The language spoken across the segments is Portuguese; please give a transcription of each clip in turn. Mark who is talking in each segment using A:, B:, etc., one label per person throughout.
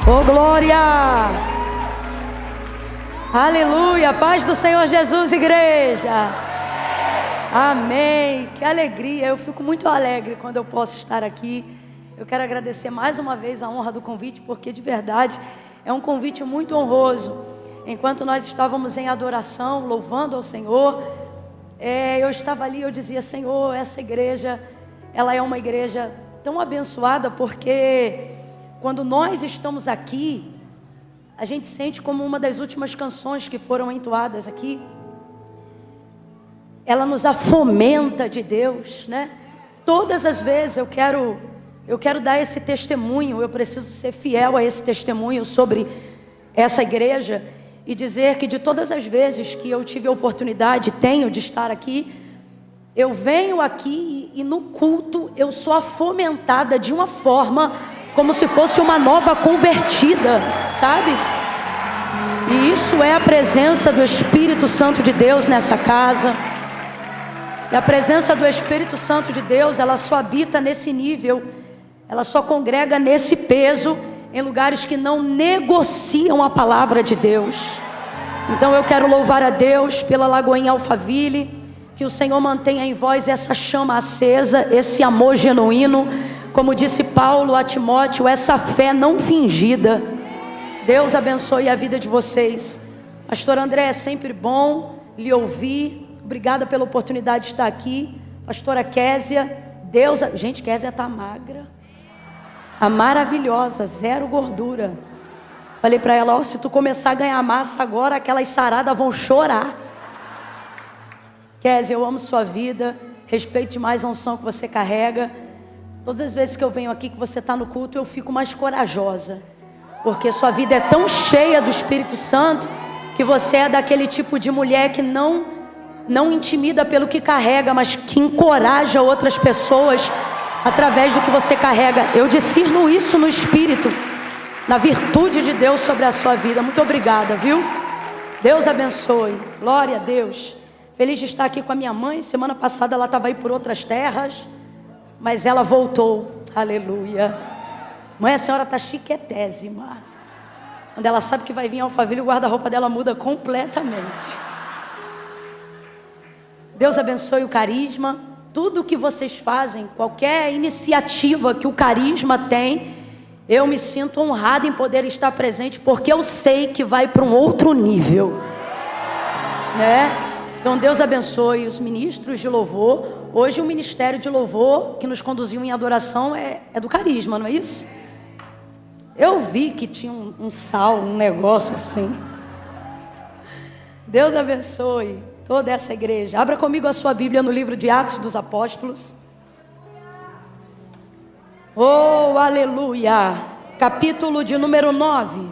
A: Oh, glória! Aleluia! Paz do Senhor Jesus, igreja! Amém! Que alegria! Eu fico muito alegre quando eu posso estar aqui. Eu quero agradecer mais uma vez a honra do convite, porque de verdade é um convite muito honroso. Enquanto nós estávamos em adoração, louvando ao Senhor, eu estava ali e eu dizia: Senhor, essa igreja, ela é uma igreja tão abençoada, porque quando nós estamos aqui, a gente sente como uma das últimas canções que foram entoadas aqui, ela nos afomenta de Deus, né? Todas as vezes eu quero dar esse testemunho, eu preciso ser fiel a esse testemunho sobre essa igreja e dizer que de todas as vezes que eu tive a oportunidade, tenho de estar aqui, eu venho aqui e no culto eu sou afomentada de uma forma como se fosse uma nova convertida, sabe? E isso é a presença do Espírito Santo de Deus nessa casa. E a presença do Espírito Santo de Deus, ela só habita nesse nível, ela só congrega nesse peso, em lugares que não negociam a palavra de Deus. Então eu quero louvar a Deus pela Lagoinha Alphaville, que o Senhor mantenha em vós essa chama acesa, esse amor genuíno, como disse Paulo a Timóteo, essa fé não fingida. Deus abençoe a vida de vocês. Pastor André, é sempre bom lhe ouvir. Obrigada pela oportunidade de estar aqui. Pastora Késia, gente, Késia está magra, a maravilhosa, zero gordura. Falei para ela: se tu começar a ganhar massa agora, aquelas saradas vão chorar. Késia, eu amo sua vida, respeito demais a unção que você carrega. Todas as vezes que eu venho aqui, que você está no culto, eu fico mais corajosa, porque sua vida é tão cheia do Espírito Santo, que você é daquele tipo de mulher que não intimida pelo que carrega, mas que encoraja outras pessoas através do que você carrega. Eu discerno isso no Espírito, na virtude de Deus sobre a sua vida. Muito obrigada, viu? Deus abençoe. Glória a Deus. Feliz de estar aqui com a minha mãe. Semana passada ela estava aí por outras terras, mas ela voltou. Aleluia. Mãe, a senhora está chiquetésima. Quando ela sabe que vai vir Alphaville, o guarda-roupa dela muda completamente. Deus abençoe o Carisma. Tudo que vocês fazem, qualquer iniciativa que o Carisma tem, eu me sinto honrado em poder estar presente, porque eu sei que vai para um outro nível, né? Então Deus abençoe os ministros de louvor. Hoje o ministério de louvor que nos conduziu em adoração é do Carisma, não é isso? Eu vi que tinha um sal, um negócio assim. Deus abençoe toda essa igreja. Abra comigo a sua Bíblia no livro de Atos dos Apóstolos. Oh, aleluia! Capítulo de número 9.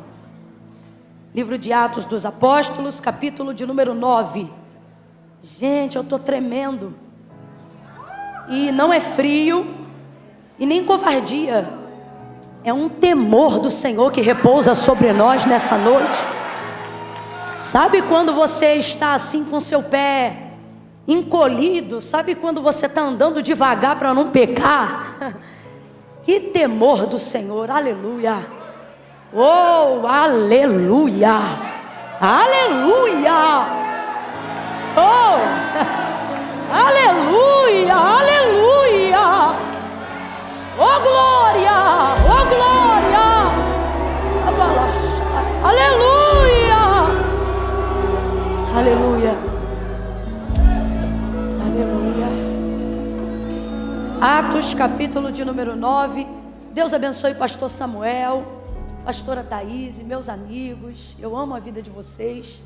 A: Livro de Atos dos Apóstolos, capítulo de número 9. Gente, eu estou tremendo. E não é frio e nem covardia. É um temor do Senhor que repousa sobre nós nessa noite. Sabe quando você está assim com seu pé encolhido? Sabe quando você está andando devagar para não pecar? Que temor do Senhor, aleluia. Oh, aleluia. Aleluia. Oh, aleluia, aleluia. Oh, glória, oh, glória. Aleluia. Aleluia. Aleluia. Atos, capítulo de número 9. Deus abençoe pastor Samuel, pastora Thaís e meus amigos. Eu amo a vida de vocês.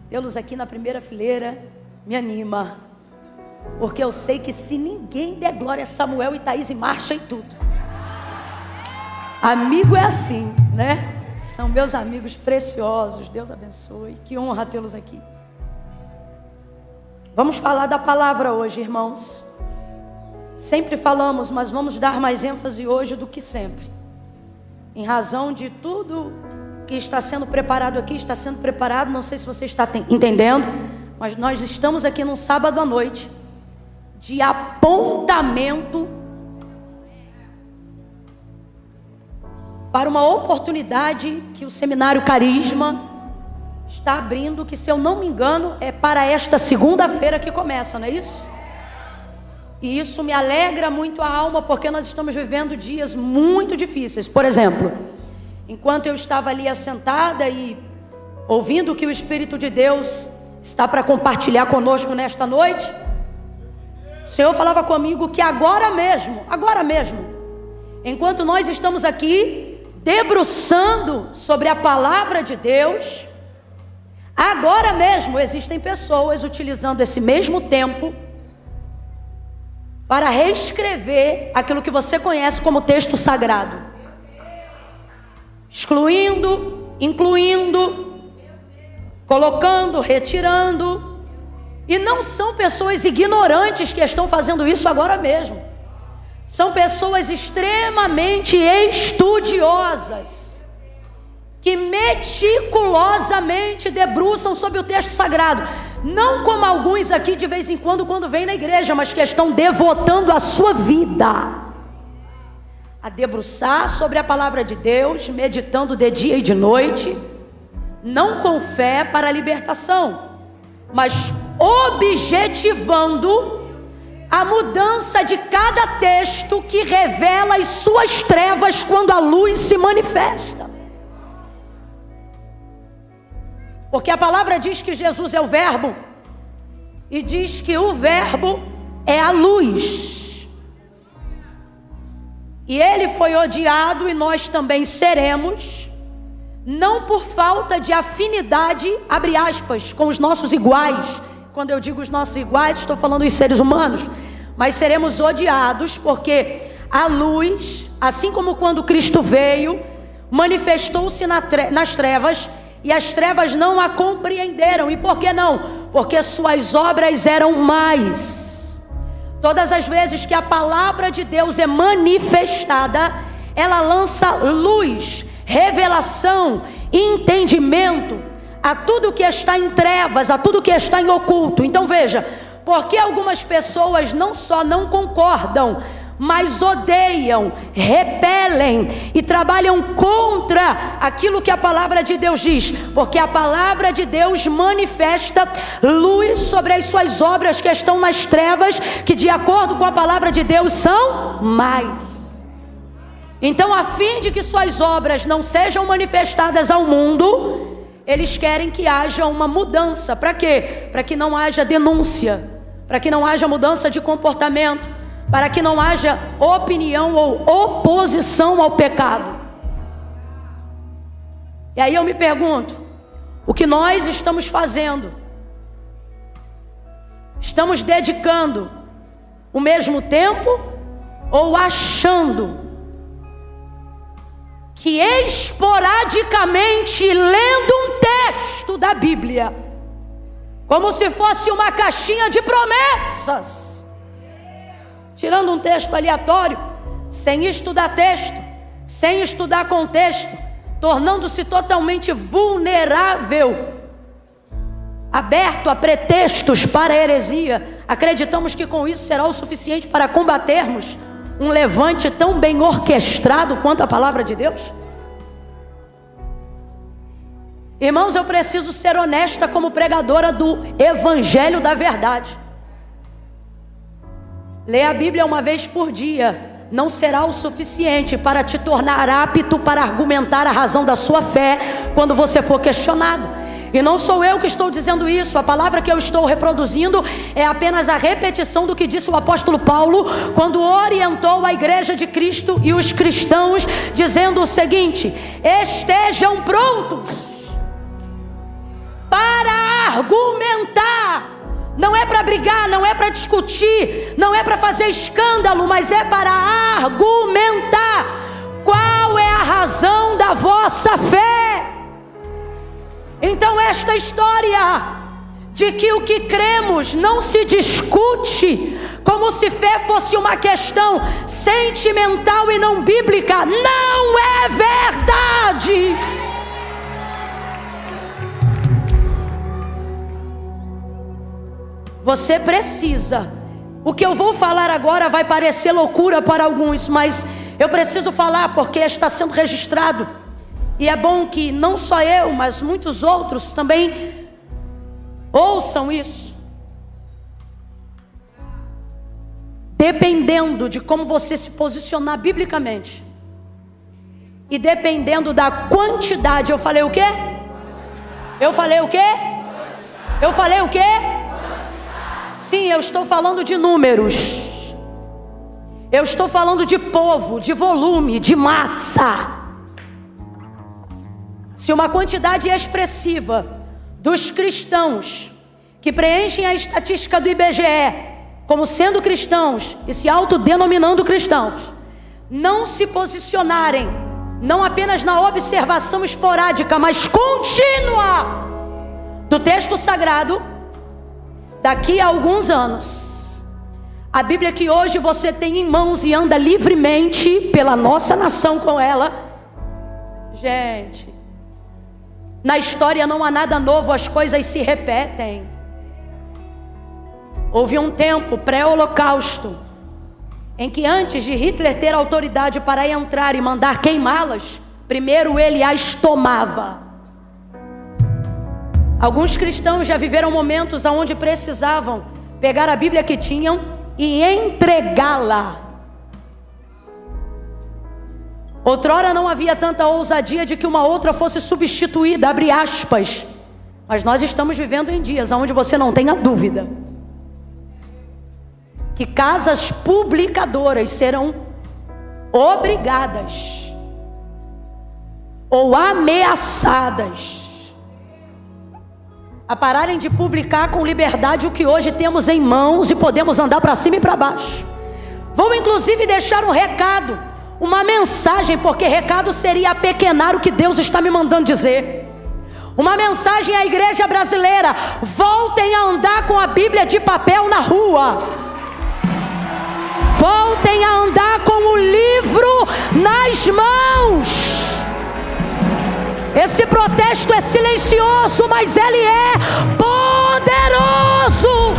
A: Tê-los aqui na primeira fileira me anima, porque eu sei que se ninguém der glória a Samuel e Thaís, marcha e tudo. Amigo é assim, né? São meus amigos preciosos. Deus abençoe. Que honra tê-los aqui. Vamos falar da palavra hoje, irmãos. Sempre falamos, mas vamos dar mais ênfase hoje do que sempre, em razão de tudo que está sendo preparado aqui. Está sendo preparado, não sei se você está entendendo, mas nós estamos aqui num sábado à noite de apontamento para uma oportunidade que o Seminário Carisma está abrindo, que, se eu não me engano, é para esta segunda-feira que começa, não é isso? E isso me alegra muito a alma, porque nós estamos vivendo dias muito difíceis. Por exemplo, enquanto eu estava ali assentada e ouvindo o que o Espírito de Deus está para compartilhar conosco nesta noite, o Senhor falava comigo que agora mesmo, enquanto nós estamos aqui debruçando sobre a palavra de Deus, agora mesmo existem pessoas utilizando esse mesmo tempo para reescrever aquilo que você conhece como texto sagrado, excluindo, incluindo, colocando, retirando. E não são pessoas ignorantes que estão fazendo isso agora mesmo. São pessoas extremamente estudiosas, que meticulosamente debruçam sobre o texto sagrado. Não como alguns aqui de vez em quando vêm na igreja, mas que estão devotando a sua vida a debruçar sobre a palavra de Deus, meditando de dia e de noite, não com fé para a libertação, mas objetivando a mudança de cada texto que revela as suas trevas quando a luz se manifesta. Porque a palavra diz que Jesus é o Verbo, e diz que o Verbo é a luz, e ele foi odiado, e nós também seremos, não por falta de afinidade, abre aspas, com os nossos iguais. Quando eu digo os nossos iguais, estou falando dos seres humanos. Mas seremos odiados porque a luz, assim como quando Cristo veio, manifestou-se nas trevas, e as trevas não a compreenderam. E por que não? Porque suas obras eram mais. Todas as vezes que a palavra de Deus é manifestada, ela lança luz, revelação, entendimento a tudo que está em trevas, a tudo que está em oculto. Então veja, porque algumas pessoas não só não concordam, mas odeiam, repelem e trabalham contra aquilo que a palavra de Deus diz, porque a palavra de Deus manifesta luz sobre as suas obras que estão nas trevas, que de acordo com a palavra de Deus são mais. Então, a fim de que suas obras não sejam manifestadas ao mundo, eles querem que haja uma mudança. Para quê? Para que não haja denúncia, para que não haja mudança de comportamento, para que não haja opinião ou oposição ao pecado. E aí eu me pergunto, o que nós estamos fazendo? Estamos dedicando o mesmo tempo ou achando que esporadicamente lendo um texto da Bíblia, como se fosse uma caixinha de promessas, tirando um texto aleatório, sem estudar texto, sem estudar contexto, tornando-se totalmente vulnerável, aberto a pretextos para a heresia, acreditamos que com isso será o suficiente para combatermos um levante tão bem orquestrado quanto a palavra de Deus? Irmãos, eu preciso ser honesta como pregadora do Evangelho da Verdade. Ler a Bíblia uma vez por dia não será o suficiente para te tornar apto para argumentar a razão da sua fé quando você for questionado. E não sou eu que estou dizendo isso, a palavra que eu estou reproduzindo é apenas a repetição do que disse o apóstolo Paulo quando orientou a igreja de Cristo e os cristãos, dizendo o seguinte: estejam prontos para argumentar. Não é para brigar, não é para discutir, não é para fazer escândalo, mas é para argumentar qual é a razão da vossa fé. Então esta história de que o que cremos não se discute, como se fé fosse uma questão sentimental e não bíblica, não é verdade. Você precisa. O que eu vou falar agora vai parecer loucura para alguns, mas Eu preciso falar porque está sendo registrado. E é bom que não só eu, mas muitos outros também ouçam isso. Dependendo de como você se posicionar biblicamente, e dependendo da quantidade, eu falei o quê? Eu falei o quê? Eu falei o quê? Sim, eu estou falando de números. Eu estou falando de povo, de volume, de massa. Se uma quantidade expressiva dos cristãos que preenchem a estatística do IBGE como sendo cristãos e se autodenominando cristãos, não se posicionarem, não apenas na observação esporádica, mas contínua do texto sagrado, daqui a alguns anos, a Bíblia que hoje você tem em mãos e anda livremente pela nossa nação com ela, gente, na história não há nada novo, as coisas se repetem. Houve um tempo pré-holocausto em que antes de Hitler ter autoridade para entrar e mandar queimá-las, primeiro ele as tomava. Alguns cristãos já viveram momentos onde precisavam pegar a Bíblia que tinham e entregá-la. Outrora não havia tanta ousadia de que uma outra fosse substituída, abre aspas. Mas nós estamos vivendo em dias onde você não tenha dúvida que casas publicadoras serão obrigadas ou ameaçadas a pararem de publicar com liberdade o que hoje temos em mãos e podemos andar para cima e para baixo. Vou inclusive deixar um recado, uma mensagem, porque recado seria apequenar o que Deus está me mandando dizer. Uma mensagem à igreja brasileira: voltem a andar com a Bíblia de papel na rua. Voltem a andar com o livro nas mãos. Esse protesto é silencioso, mas ele é poderoso.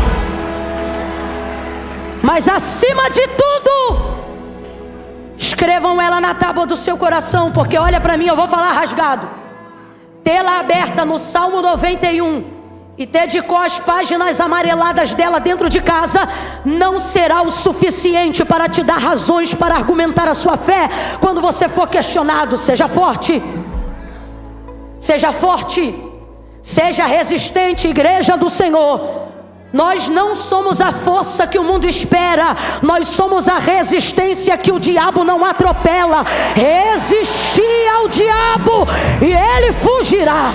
A: Mas acima de tudo, escrevam ela na tábua do seu coração, porque olha para mim, eu vou falar rasgado. Tê-la aberta no Salmo 91 e dedicou as páginas amareladas dela dentro de casa, não será o suficiente para te dar razões para argumentar a sua fé quando você for questionado. Seja forte, seja forte, seja resistente, igreja do Senhor. Nós não somos a força que o mundo espera, nós somos a resistência que o diabo não atropela. Resistir ao diabo e ele fugirá.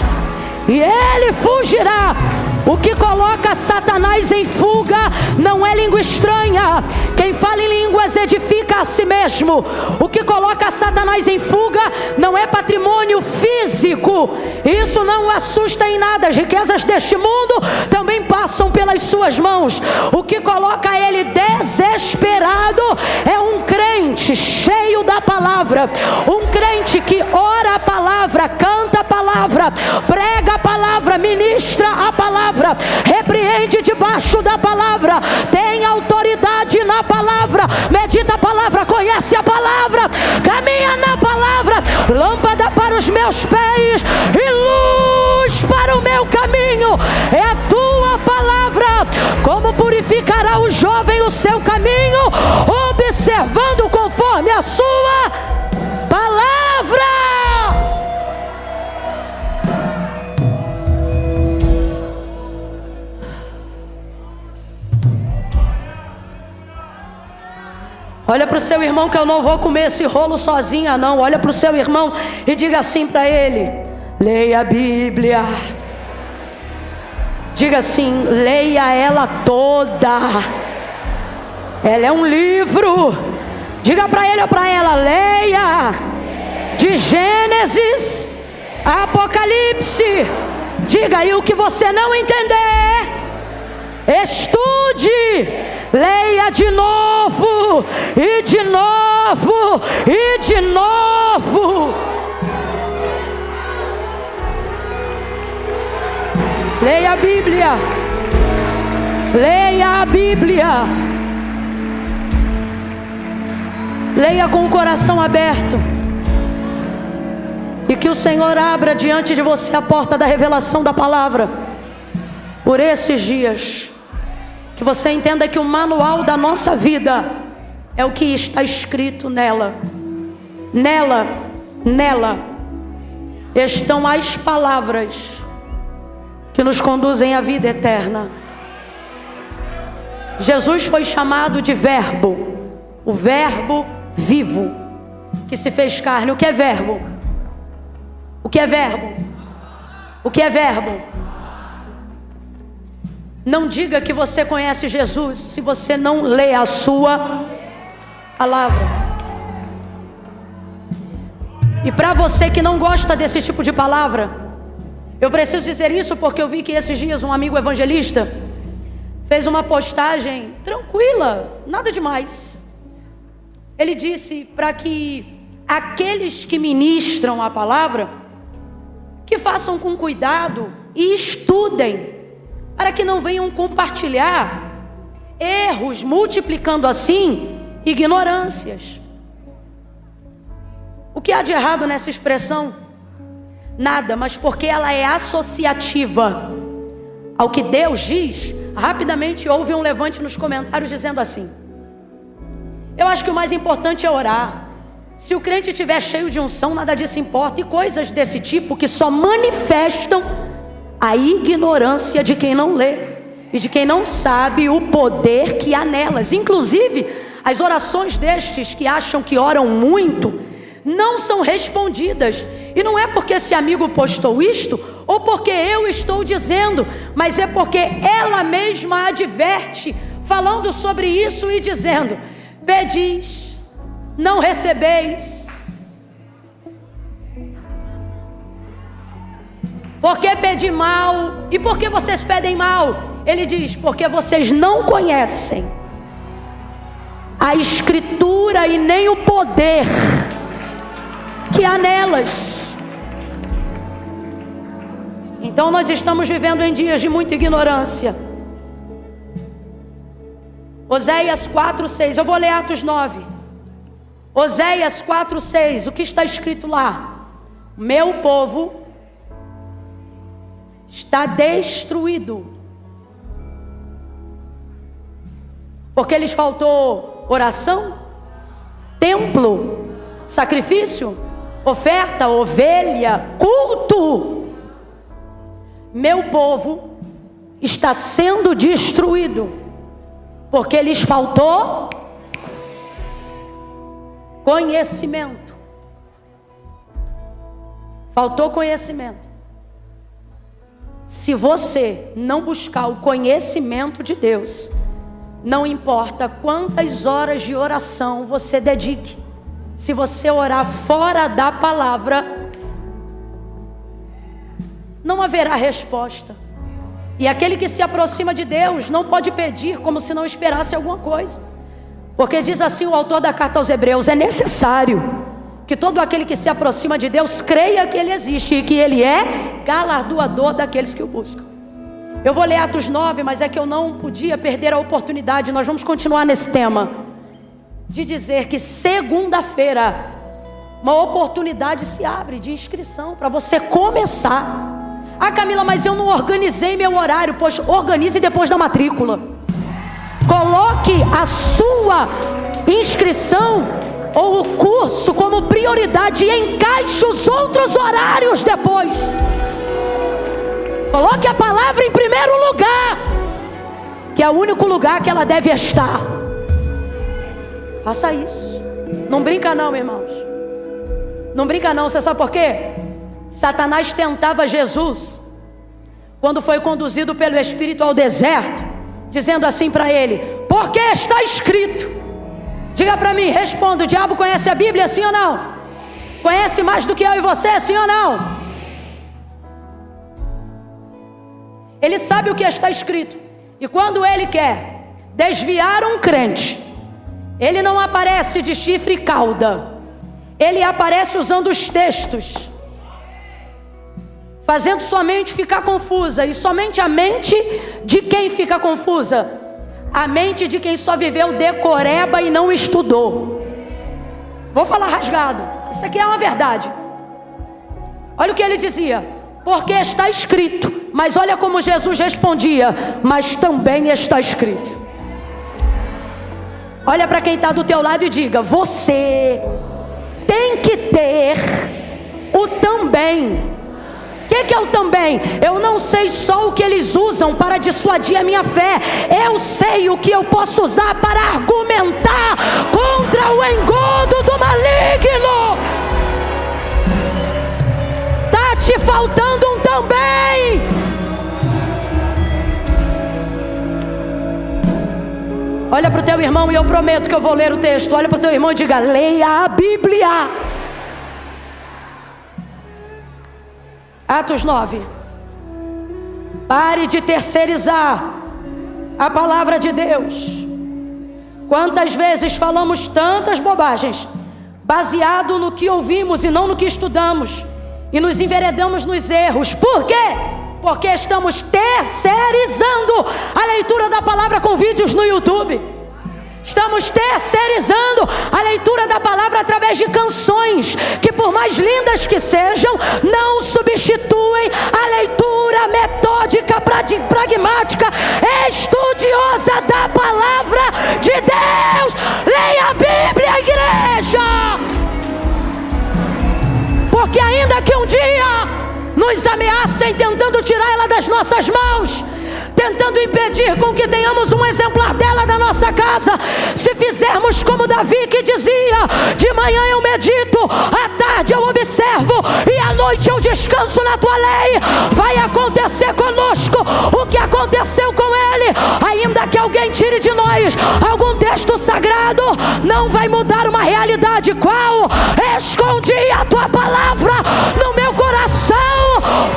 A: E ele fugirá. O que coloca Satanás em fuga não é língua estranha. Quem fala em línguas edifica a si mesmo. O que coloca Satanás em fuga não é patrimônio físico. Isso não o assusta em nada. As riquezas deste mundo também passam pelas suas mãos. O que coloca ele desesperado é um crente cheio da palavra. Um crente que ora a palavra, canta a palavra, prega a palavra, ministra a palavra, repreende debaixo da palavra, tem autoridade na palavra, medita a palavra, conhece a palavra, caminha na palavra. Lâmpada para os meus pés e luz para o meu caminho é a tua palavra. Como purificará o jovem o seu caminho? Observando conforme a sua palavra. Olha para o seu irmão, que eu não vou comer esse rolo sozinha não. Olha para o seu irmão e diga assim para ele: leia a Bíblia. Diga assim: leia ela toda. Ela é um livro. Diga para ele ou para ela: leia de Gênesis a Apocalipse. Diga aí o que você não entender, estude. Leia de novo, e de novo, e de novo. Leia a Bíblia. Leia a Bíblia. Leia com o coração aberto. E que o Senhor abra diante de você a porta da revelação da palavra. Por esses dias. Que você entenda que o manual da nossa vida é o que está escrito nela. Nela estão as palavras que nos conduzem à vida eterna. Jesus foi chamado de Verbo, o Verbo vivo, que se fez carne. O que é verbo? O que é verbo? O que é verbo? Não diga que você conhece Jesus se você não lê a sua palavra. E para você que não gosta desse tipo de palavra, eu preciso dizer isso porque eu vi que esses dias um amigo evangelista fez uma postagem tranquila, nada demais. Ele disse para que aqueles que ministram a palavra, que façam com cuidado e estudem, para que não venham compartilhar erros, multiplicando assim ignorâncias. O que há de errado nessa expressão? Nada, mas porque ela é associativa ao que Deus diz. Rapidamente houve um levante nos comentários dizendo assim: eu acho que o mais importante é orar. Se o crente estiver cheio de unção, nada disso importa. E coisas desse tipo que só manifestam a ignorância de quem não lê e de quem não sabe o poder que há nelas. Inclusive, as orações destes que acham que oram muito não são respondidas. E não é porque esse amigo postou isto, ou porque eu estou dizendo, mas é porque ela mesma adverte, falando sobre isso e dizendo: pedis, não recebeis. Por que pedir mal? E por que vocês pedem mal? Ele diz: porque vocês não conhecem a Escritura e nem o poder que há nelas. Então nós estamos vivendo em dias de muita ignorância. Oséias 4:6, eu vou ler Atos 9. Oséias 4:6, o que está escrito lá? Meu povo está destruído, porque lhes faltou oração, templo, sacrifício, oferta, ovelha, culto. Meu povo está sendo destruído, porque lhes faltou conhecimento. Faltou conhecimento. Se você não buscar o conhecimento de Deus, não importa quantas horas de oração você dedique, se você orar fora da palavra, não haverá resposta. E aquele que se aproxima de Deus não pode pedir como se não esperasse alguma coisa. Porque diz assim o autor da carta aos Hebreus: é necessário que todo aquele que se aproxima de Deus creia que Ele existe e que Ele é galardoador daqueles que o buscam. Eu vou ler Atos 9, mas é que eu não podia perder a oportunidade. Nós vamos continuar nesse tema de dizer que segunda-feira uma oportunidade se abre de inscrição para você começar. Ah, Camila, mas eu não organizei meu horário. Pois organize depois da matrícula. Coloque a sua inscrição ou o curso como prioridade e encaixe os outros horários depois. Coloque a palavra em primeiro lugar, que é o único lugar que ela deve estar. Faça isso. Não brinca não, meus irmãos. Não brinca não. Você sabe por quê? Satanás tentava Jesus quando foi conduzido pelo Espírito ao deserto, dizendo assim para ele: porque está escrito. Diga para mim, responda: o diabo conhece a Bíblia, sim ou não? Conhece mais do que eu e você, sim ou não? Ele sabe o que está escrito. E quando ele quer desviar um crente, ele não aparece de chifre e cauda. Ele aparece usando os textos, fazendo sua mente ficar confusa. E somente a mente de quem fica confusa? A mente de quem só viveu decoreba e não estudou. Vou falar rasgado. Isso aqui é uma verdade. Olha o que ele dizia: porque está escrito. Mas olha como Jesus respondia: mas também está escrito. Olha para quem está do teu lado e diga: você tem que ter o também. O que é o também? Eu não sei só o que eles usam para dissuadir a minha fé. Eu sei o que eu posso usar para argumentar contra o engodo do maligno. Está te faltando um também. Olha para o teu irmão, e eu prometo que eu vou ler o texto. Olha para o teu irmão e diga: leia a Bíblia. Atos 9. Pare de terceirizar a palavra de Deus. Quantas vezes falamos tantas bobagens, baseado no que ouvimos e não no que estudamos, e nos enveredamos nos erros. Por quê? Porque estamos terceirizando a leitura da palavra com vídeos no YouTube. Estamos terceirizando a leitura da palavra através de canções, que por mais lindas que sejam, não substituem a leitura metódica, pragmática, estudiosa da palavra de Deus. Leia a Bíblia, igreja! Porque ainda que um dia nos ameacem tentando tirar ela das nossas mãos, tentando impedir com que tenhamos um exemplar dela na nossa casa, se fizermos como Davi, que dizia: de manhã eu medito, à tarde eu observo, e à noite eu descanso na tua lei, vai acontecer conosco o que aconteceu com ele. Ainda que alguém tire de nós algum texto sagrado, não vai mudar uma realidade. Qual? Escondi a tua palavra no meu coração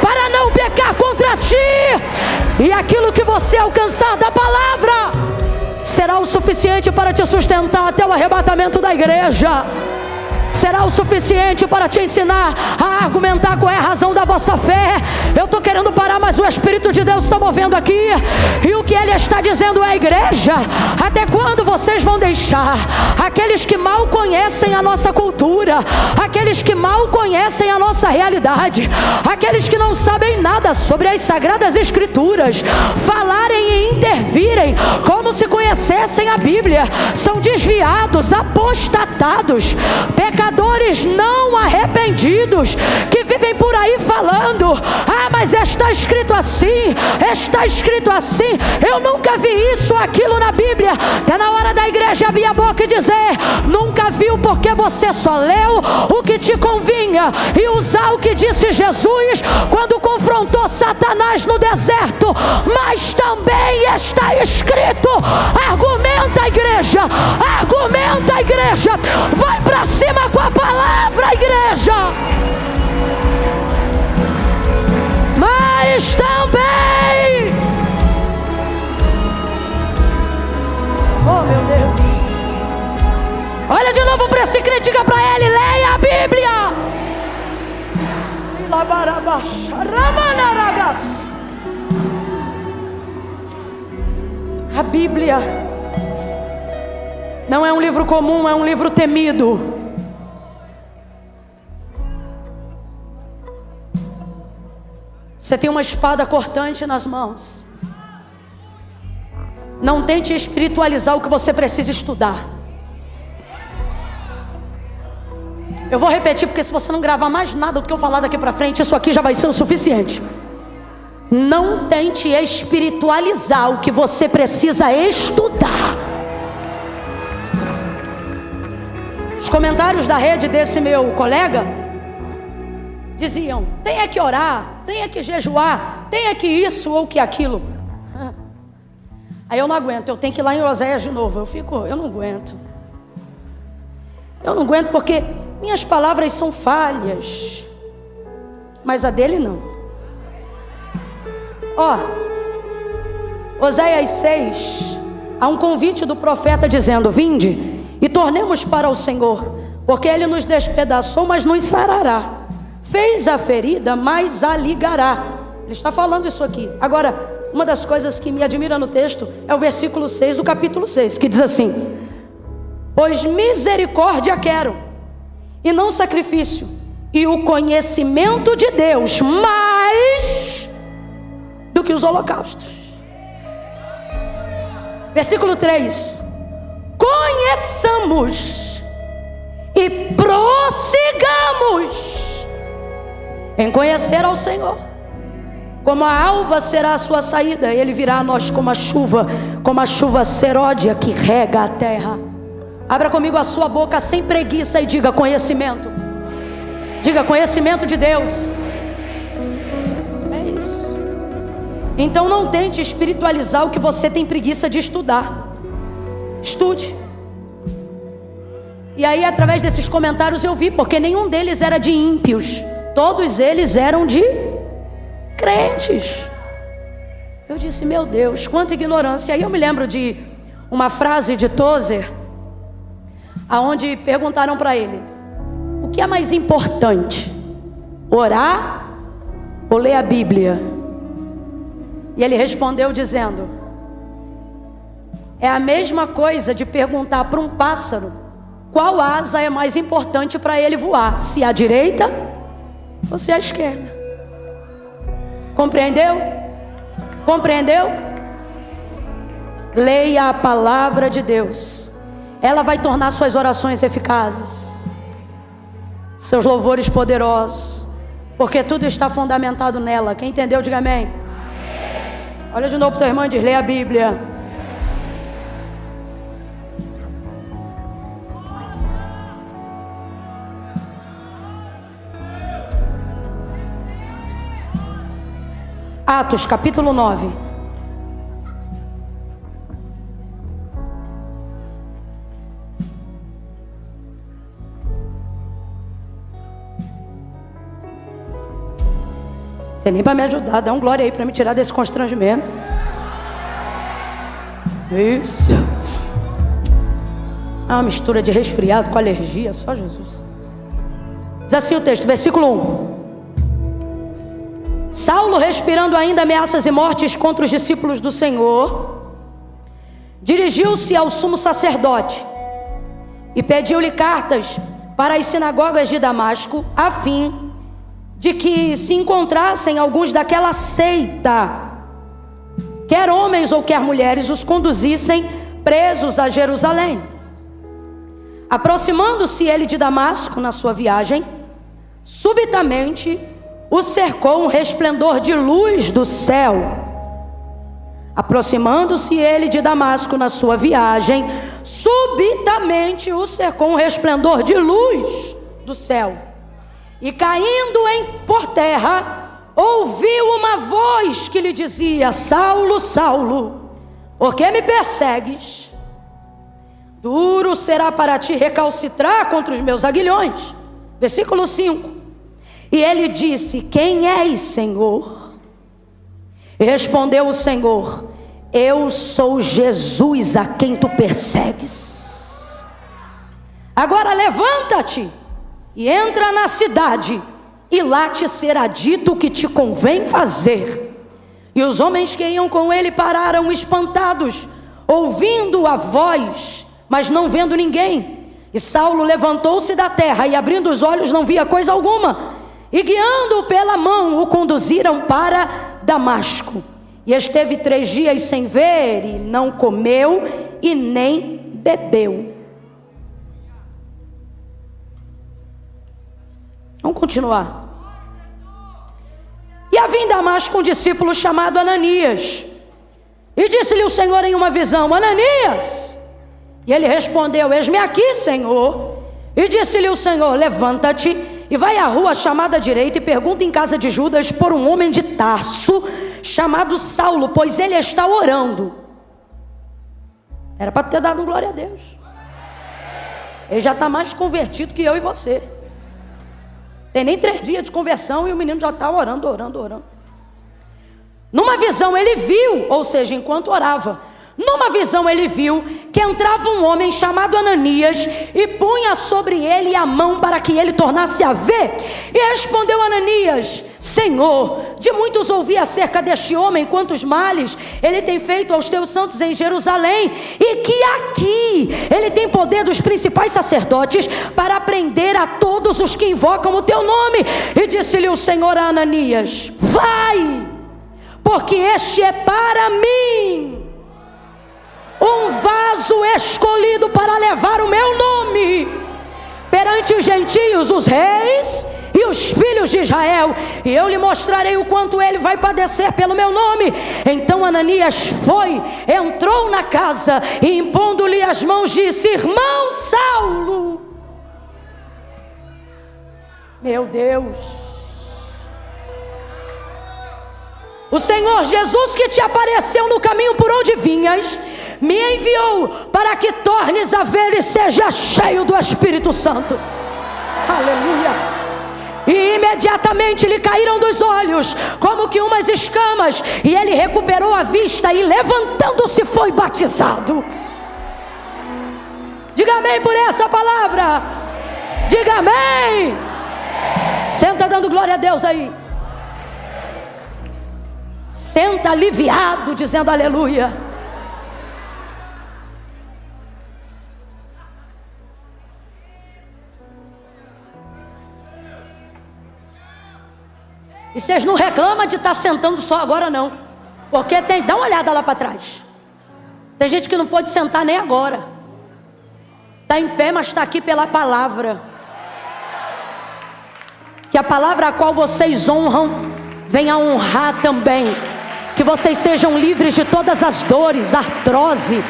A: para não pecar contra ti, e aquilo que você alcançar da palavra será o suficiente para te sustentar até o arrebatamento da igreja. Será o suficiente para te ensinar a argumentar qual é a razão da vossa fé. Eu estou querendo parar, mas o Espírito de Deus está movendo aqui. E o que Ele está dizendo é: igreja, até quando vocês vão deixar aqueles que mal conhecem a nossa cultura, aqueles que mal conhecem a nossa realidade, aqueles que não sabem nada sobre as Sagradas Escrituras, falarem e intervirem como se conhecessem a Bíblia? São desviados, apostatados, pecadores não arrependidos, que vivem por aí falando: ah, mas está escrito assim, está escrito assim. Eu nunca vi isso ou aquilo na Bíblia. Está na hora da igreja abrir a boca e dizer: nunca viu, porque você só leu o que te convinha, e usar o que disse Jesus quando confrontou Satanás no deserto. Mas também está escrito. Argumenta, igreja, argumenta, igreja, vai para cima com a palavra, igreja. Mas também, oh meu Deus, olha de novo para esse crente, diga para ele: leia a Bíblia. A Bíblia não é um livro comum, é um livro temido. Você tem uma espada cortante nas mãos. Não tente espiritualizar o que você precisa estudar. Eu vou repetir, porque se você não gravar mais nada do que eu falar daqui para frente, isso aqui já vai ser o suficiente. Não tente espiritualizar o que você precisa estudar. Os comentários da rede desse meu colega diziam: tem é que orar, tem é que jejuar, tem é que isso ou que aquilo. Aí eu não aguento, eu tenho que ir lá em Oséias de novo. Eu não aguento. Eu não aguento, porque minhas palavras são falhas, mas a dele não. Ó, Oséias 6, há um convite do profeta dizendo: vinde e tornemos para o Senhor, porque Ele nos despedaçou, mas nos sarará, fez a ferida, mas a ligará. Ele está falando isso aqui. Agora, uma das coisas que me admira no texto é o versículo 6 do capítulo 6, que diz assim: pois misericórdia quero e não sacrifício, e o conhecimento de Deus mais do que os holocaustos. Versículo 3: conheçamos e prossigamos em conhecer ao Senhor. Como a alva será a sua saída, Ele virá a nós como a chuva seródia que rega a terra. Abra comigo a sua boca sem preguiça e diga conhecimento. Diga conhecimento de Deus. É isso. Então não tente espiritualizar o que você tem preguiça de estudar. Estude. E aí, através desses comentários eu vi, porque nenhum deles era de ímpios, todos eles eram de crentes. Eu disse, meu Deus, quanta ignorância. Aí eu me lembro de uma frase de Tozer, aonde perguntaram para ele: o que é mais importante, orar ou ler a Bíblia? E ele respondeu dizendo: é a mesma coisa de perguntar para um pássaro qual asa é mais importante para ele voar, se a direita ou se a esquerda. Compreendeu? Compreendeu? Leia a palavra de Deus. Ela vai tornar suas orações eficazes, seus louvores poderosos, porque tudo está fundamentado nela. Quem entendeu, diga amém. Amém. Olha de novo para o teu irmão e diz: leia a Bíblia. Atos capítulo 9. Você nem para me ajudar, dá um glória aí para me tirar desse constrangimento. Isso. É uma mistura de resfriado com alergia, só Jesus. Diz assim o texto, versículo 1. Saulo, respirando ainda ameaças e mortes contra os discípulos do Senhor, dirigiu-se ao sumo sacerdote e pediu-lhe cartas para as sinagogas de Damasco, a fim de que se encontrassem alguns daquela seita, quer homens ou quer mulheres, os conduzissem presos a Jerusalém. Aproximando-se ele de Damasco na sua viagem, subitamente o cercou um resplendor de luz do céu. Aproximando-se ele de Damasco na sua viagem, subitamente o cercou um resplendor de luz do céu. E caindo por terra, ouviu uma voz que lhe dizia: Saulo, Saulo, por que me persegues? Duro será para ti recalcitrar contra os meus aguilhões. Versículo 5. E ele disse: quem és, Senhor? E respondeu o Senhor: eu sou Jesus a quem tu persegues. Agora levanta-te e entra na cidade, e lá te será dito o que te convém fazer. E os homens que iam com ele pararam espantados, ouvindo a voz, mas não vendo ninguém. E Saulo levantou-se da terra e, abrindo os olhos, não via coisa alguma. E guiando-o pela mão, o conduziram para Damasco. E esteve 3 dias sem ver, e não comeu e nem bebeu. Vamos continuar. E havia em Damasco um discípulo chamado Ananias. E disse-lhe o Senhor em uma visão: Ananias! E ele respondeu: eis-me aqui, Senhor. E disse-lhe o Senhor: levanta-te e vai à rua chamada à direita e pergunta em casa de Judas por um homem de Tarso chamado Saulo, pois ele está orando. Era para ter dado um glória a Deus. Ele já está mais convertido que eu e você. Tem nem 3 dias de conversão e o menino já está orando. Numa visão ele viu, ou seja, enquanto orava, numa visão ele viu que entrava um homem chamado Ananias e punha sobre ele a mão para que ele tornasse a ver. E respondeu Ananias: Senhor, de muitos ouvi acerca deste homem, quantos males ele tem feito aos teus santos em Jerusalém, e que aqui ele tem poder dos principais sacerdotes para prender a todos os que invocam o teu nome. E disse-lhe o Senhor a Ananias: vai, porque este é para mim um vaso escolhido para levar o meu nome perante os gentios, os reis e os filhos de Israel, e eu lhe mostrarei o quanto ele vai padecer pelo meu nome. Então Ananias foi, entrou na casa e, impondo-lhe as mãos, disse: irmão Saulo. Meu Deus, o Senhor Jesus, que te apareceu no caminho por onde vinhas, me enviou para que tornes a ver e seja cheio do Espírito Santo. Aleluia. E imediatamente lhe caíram dos olhos como que umas escamas, e ele recuperou a vista e, levantando-se, foi batizado. Diga amém por essa palavra. Diga amém. Senta dando glória a Deus aí. Senta aliviado, dizendo aleluia. E vocês não reclamam de estar sentando só agora não, porque tem, dá uma olhada lá para trás, tem gente que não pode sentar nem agora, está em pé, mas está aqui pela palavra, que a palavra a qual vocês honram venha honrar também, que vocês sejam livres de todas as dores, artrose,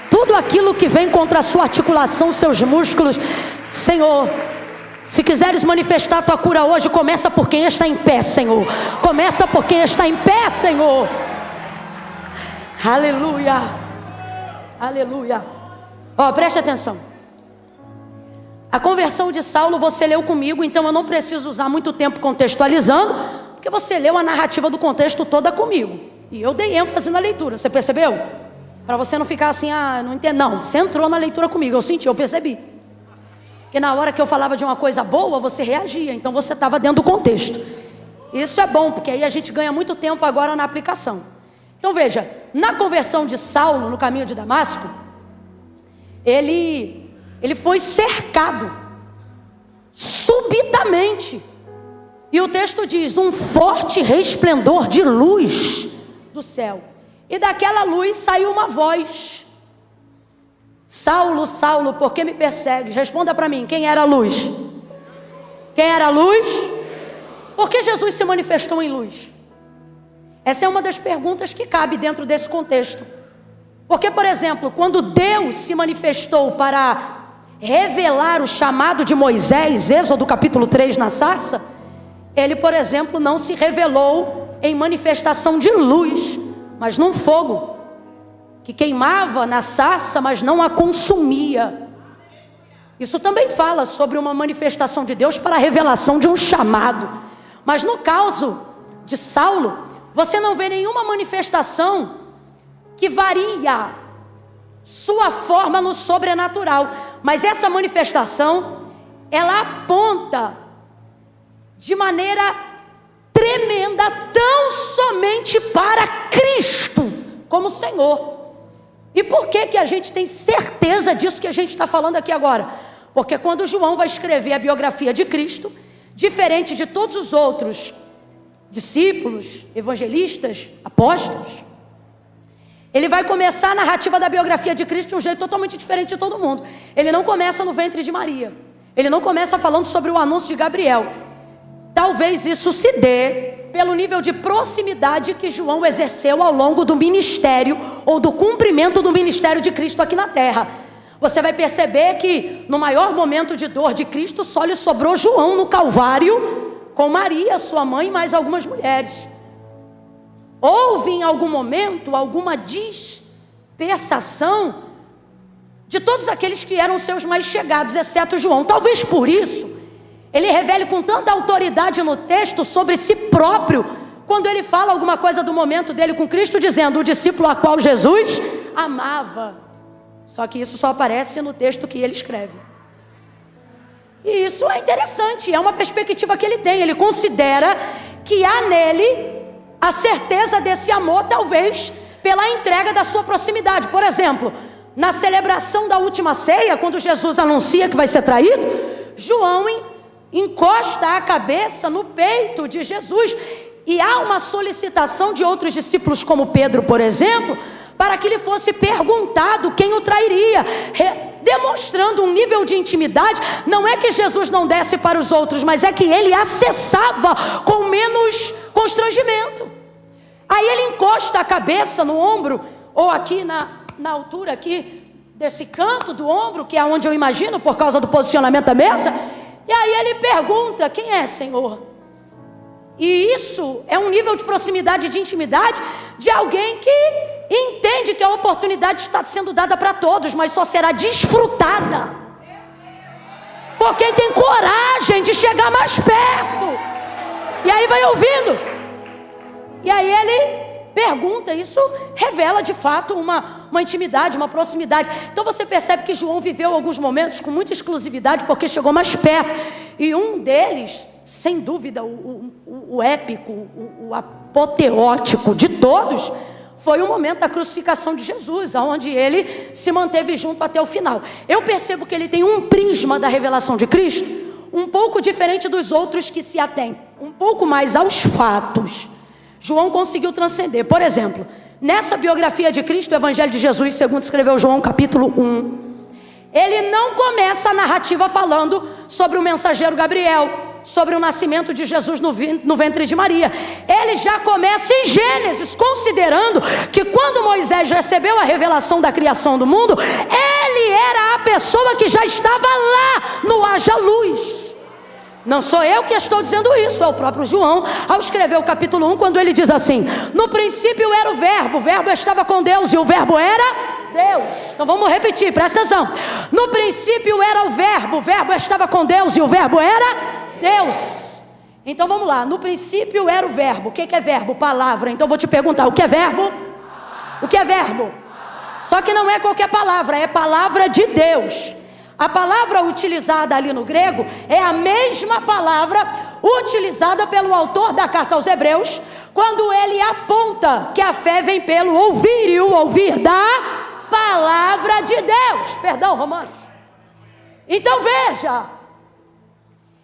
A: tudo aquilo que vem contra a sua articulação, seus músculos. Senhor, se quiseres manifestar a tua cura hoje, começa por quem está em pé, Senhor. Começa por quem está em pé, Senhor. Aleluia. Aleluia. Ó, preste atenção. A conversão de Saulo você leu comigo, então eu não preciso usar muito tempo contextualizando, porque você leu a narrativa do contexto toda comigo. E eu dei ênfase na leitura, você percebeu? Para você não ficar assim, não entendo. Não, você entrou na leitura comigo, eu senti, eu percebi. Porque na hora que eu falava de uma coisa boa, você reagia, então você estava dentro do contexto. Isso é bom, porque aí a gente ganha muito tempo agora na aplicação. Então veja, na conversão de Saulo no caminho de Damasco, ele foi cercado subitamente, e o texto diz: um forte resplendor de luz do céu, e daquela luz saiu uma voz: Saulo, Saulo, por que me persegues? Responda para mim, quem era a luz? Quem era a luz? Por que Jesus se manifestou em luz? Essa é uma das perguntas que cabe dentro desse contexto. Porque, por exemplo, quando Deus se manifestou para revelar o chamado de Moisés, Êxodo capítulo 3 na sarça, ele, por exemplo, não se revelou em manifestação de luz, mas num fogo que queimava na sarça, mas não a consumia. Isso também fala sobre uma manifestação de Deus para a revelação de um chamado. Mas no caso de Saulo, você não vê nenhuma manifestação que varia sua forma no sobrenatural. Mas essa manifestação, ela aponta de maneira tremenda tão somente para Cristo como Senhor. E por que a gente tem certeza disso que a gente está falando aqui agora? Porque quando João vai escrever a biografia de Cristo, diferente de todos os outros discípulos, evangelistas, apóstolos, ele vai começar a narrativa da biografia de Cristo de um jeito totalmente diferente de todo mundo. Ele não começa no ventre de Maria, ele não começa falando sobre o anúncio de Gabriel. Talvez isso se dê pelo nível de proximidade que João exerceu ao longo do ministério, ou do cumprimento do ministério de Cristo aqui na terra. Você vai perceber que no maior momento de dor de Cristo, só lhe sobrou João no Calvário, com Maria, sua mãe, e mais algumas mulheres. Houve em algum momento alguma dispersação de todos aqueles que eram seus mais chegados, exceto João. Talvez por isso ele revele com tanta autoridade no texto sobre si próprio, quando ele fala alguma coisa do momento dele com Cristo, dizendo: o discípulo a qual Jesus amava. Só que isso só aparece no texto que ele escreve. E isso é interessante, é uma perspectiva que ele tem. Ele considera que há nele a certeza desse amor, talvez pela entrega da sua proximidade. Por exemplo, na celebração da última ceia, quando Jesus anuncia que vai ser traído, João encosta a cabeça no peito de Jesus. E há uma solicitação de outros discípulos, como Pedro, por exemplo, para que lhe fosse perguntado quem o trairia, demonstrando um nível de intimidade. Não é que Jesus não desse para os outros, mas é que ele acessava com menos constrangimento. Aí ele encosta a cabeça no ombro, ou aqui na altura aqui desse canto do ombro, que é onde eu imagino, por causa do posicionamento da mesa. E aí ele pergunta: quem é, Senhor? E isso é um nível de proximidade, de intimidade, de alguém que entende que a oportunidade está sendo dada para todos, mas só será desfrutada por quem tem coragem de chegar mais perto. E aí vai ouvindo. E aí ele pergunta. Isso revela de fato uma intimidade, uma proximidade. Então você percebe que João viveu alguns momentos com muita exclusividade, porque chegou mais perto. E um deles, sem dúvida, o épico, o apoteótico de todos, foi o momento da crucificação de Jesus, onde ele se manteve junto até o final. Eu percebo que ele tem um prisma da revelação de Cristo um pouco diferente dos outros que se atém um pouco mais aos fatos. João conseguiu transcender. Por exemplo, nessa biografia de Cristo, o Evangelho de Jesus, segundo escreveu João, capítulo 1, ele não começa a narrativa falando sobre o mensageiro Gabriel, sobre o nascimento de Jesus no ventre de Maria. Ele já começa em Gênesis, considerando que quando Moisés recebeu a revelação da criação do mundo, ele era a pessoa que já estava lá no haja luz. Não sou eu que estou dizendo isso, é o próprio João, ao escrever o capítulo 1, quando ele diz assim: no princípio era o verbo estava com Deus e o verbo era Deus. Então vamos repetir, presta atenção. No princípio era o verbo estava com Deus e o verbo era Deus. Então vamos lá, no princípio era o verbo. O que é verbo? Palavra. Então vou te perguntar, o que é verbo? O que é verbo? Só que não é qualquer palavra, é palavra de Deus. A palavra utilizada ali no grego é a mesma palavra utilizada pelo autor da carta aos Hebreus, quando ele aponta que a fé vem pelo ouvir, e o ouvir da palavra de Deus. Perdão, Romanos. Então veja,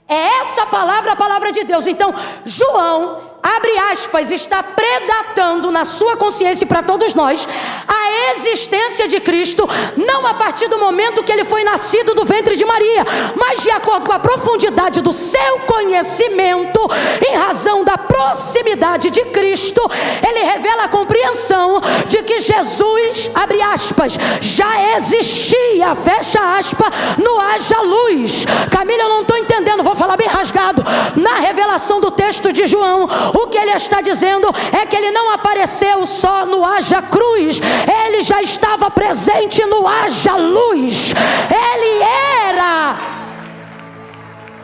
A: é essa palavra a palavra de Deus. Então João, abre aspas, está predatando na sua consciência e para todos nós a existência de Cristo, não a partir do momento que ele foi nascido do ventre de Maria, mas de acordo com a profundidade do seu conhecimento, em razão da proximidade de Cristo, ele revela a compreensão de que Jesus, abre aspas, já existia, fecha aspas, no haja luz. Camila, eu não estou entendendo, vou falar bem rasgado. Na revelação do texto de João, o que ele está dizendo é que ele não apareceu só no haja cruz, ele já estava presente no haja luz. Ele era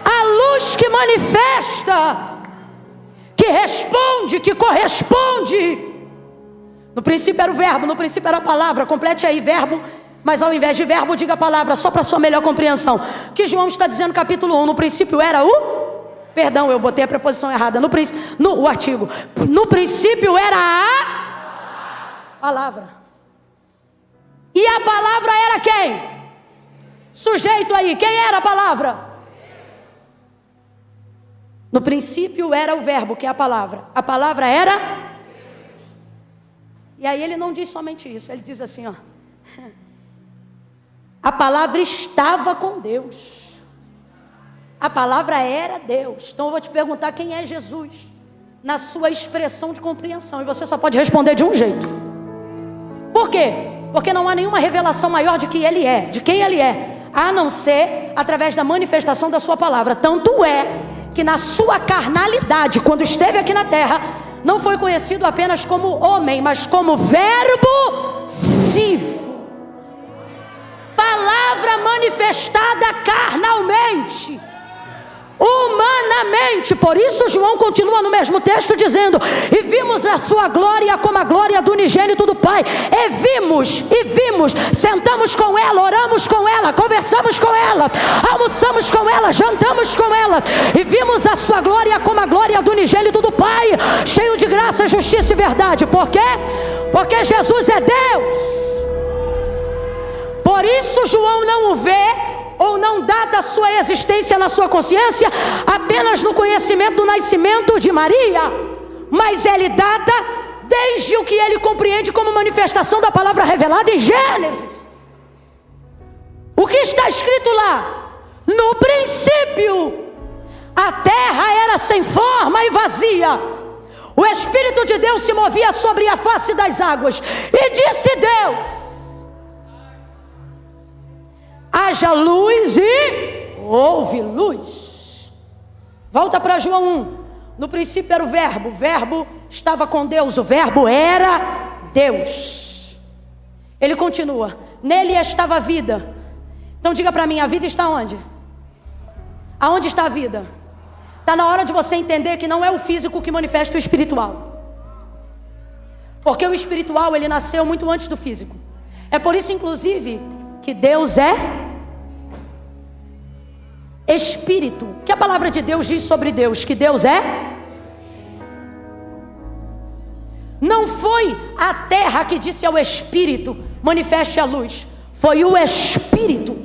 A: a luz que manifesta, que responde, que corresponde. No princípio era o verbo, no princípio era a palavra. Complete aí, verbo, mas ao invés de verbo diga palavra, só para sua melhor compreensão. O que João está dizendo no capítulo 1, no princípio era o... Perdão, eu botei a preposição errada no artigo. No princípio era a palavra. E a palavra era quem? Sujeito aí, quem era a palavra? No princípio era o verbo, que é a palavra. A palavra era... E aí ele não diz somente isso, ele diz assim, ó. A palavra estava com Deus. A palavra era Deus. Então eu vou te perguntar quem é Jesus, na sua expressão de compreensão. E você só pode responder de um jeito. Por quê? Porque não há nenhuma revelação maior de que Ele é, de quem Ele é, a não ser através da manifestação da sua palavra. Tanto é que na sua carnalidade, quando esteve aqui na terra, não foi conhecido apenas como homem, mas como verbo vivo. Palavra manifestada carnalmente. humanamente. Por isso João continua no mesmo texto dizendo: e vimos a sua glória como a glória do unigênito do Pai. E vimos, sentamos com ela, oramos com ela, conversamos com ela, almoçamos com ela, jantamos com ela, e vimos a sua glória como a glória do unigênito do Pai, cheio de graça, justiça e verdade. Por quê? Porque Jesus é Deus. Por isso João não o vê ou não dá da sua existência na sua consciência apenas no conhecimento do nascimento de Maria, mas ele data desde o que ele compreende como manifestação da palavra revelada em Gênesis. O que está escrito lá? No princípio a terra era sem forma e vazia, o Espírito de Deus se movia sobre a face das águas, e disse Deus: haja luz, e houve luz. Volta para João 1. No princípio era o verbo estava com Deus, o verbo era Deus. Ele continua: nele estava a vida. Então diga para mim, a vida está onde? Aonde está a vida? Está na hora de você entender que não é o físico que manifesta o espiritual, porque o espiritual ele nasceu muito antes do físico. É por isso inclusive que Deus é Espírito. O que a palavra de Deus diz sobre Deus? Que Deus é. Não foi a terra que disse ao Espírito: manifeste a luz. Foi o Espírito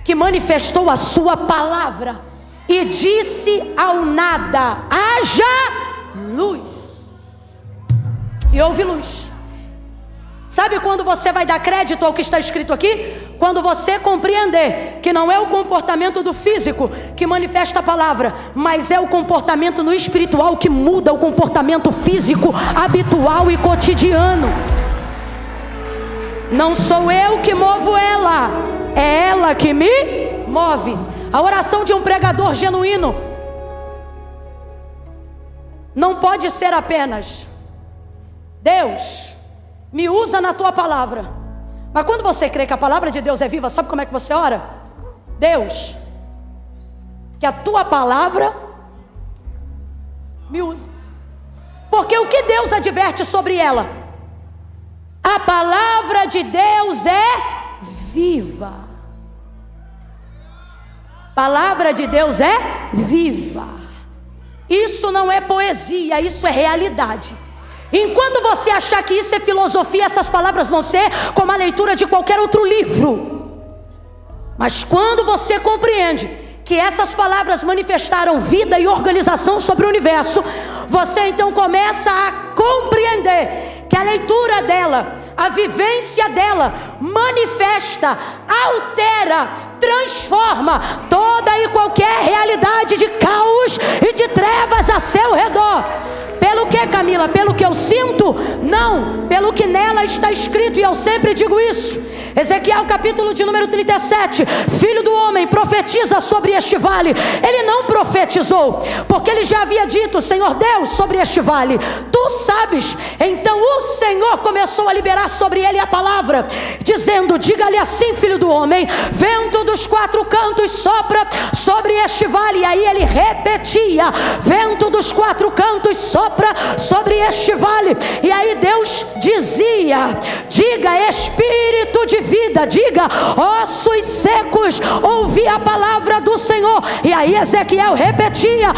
A: que manifestou a sua palavra e disse ao nada: haja luz. E houve luz. Sabe quando você vai dar crédito ao que está escrito aqui? Quando você compreender que não é o comportamento do físico que manifesta a palavra, mas é o comportamento no espiritual que muda o comportamento físico habitual e cotidiano. Não sou eu que movo ela, é ela que me move. A oração de um pregador genuíno não pode ser apenas: Deus, me usa na tua palavra. Mas quando você crê que a palavra de Deus é viva, sabe como é que você ora? Deus, que a tua palavra me use. Porque o que Deus adverte sobre ela? A palavra de Deus é viva. Palavra de Deus é viva. Isso não é poesia, isso é realidade. Enquanto você achar que isso é filosofia, essas palavras vão ser como a leitura de qualquer outro livro. Mas quando você compreende que essas palavras manifestaram vida e organização sobre o universo, você então começa a compreender que a leitura dela, a vivência dela, manifesta, altera, transforma toda e qualquer realidade de caos e de trevas a seu redor. Pelo que, Camila? Pelo que eu sinto? Não, pelo que nela está escrito, e eu sempre digo isso. Ezequiel capítulo de número 37, filho do homem, profetiza sobre este vale. Ele não profetizou, porque ele já havia dito: Senhor Deus, sobre este vale, tu sabes. Então o Senhor começou a liberar sobre ele a palavra, dizendo: diga-lhe assim, filho do homem, vento dos quatro cantos sopra sobre este vale. E aí ele repetia: vento dos quatro cantos sopra sobre este vale. E aí Deus dizia: diga, espírito de vida, diga, ossos secos, ouvi a palavra do Senhor. E aí Ezequiel repetia: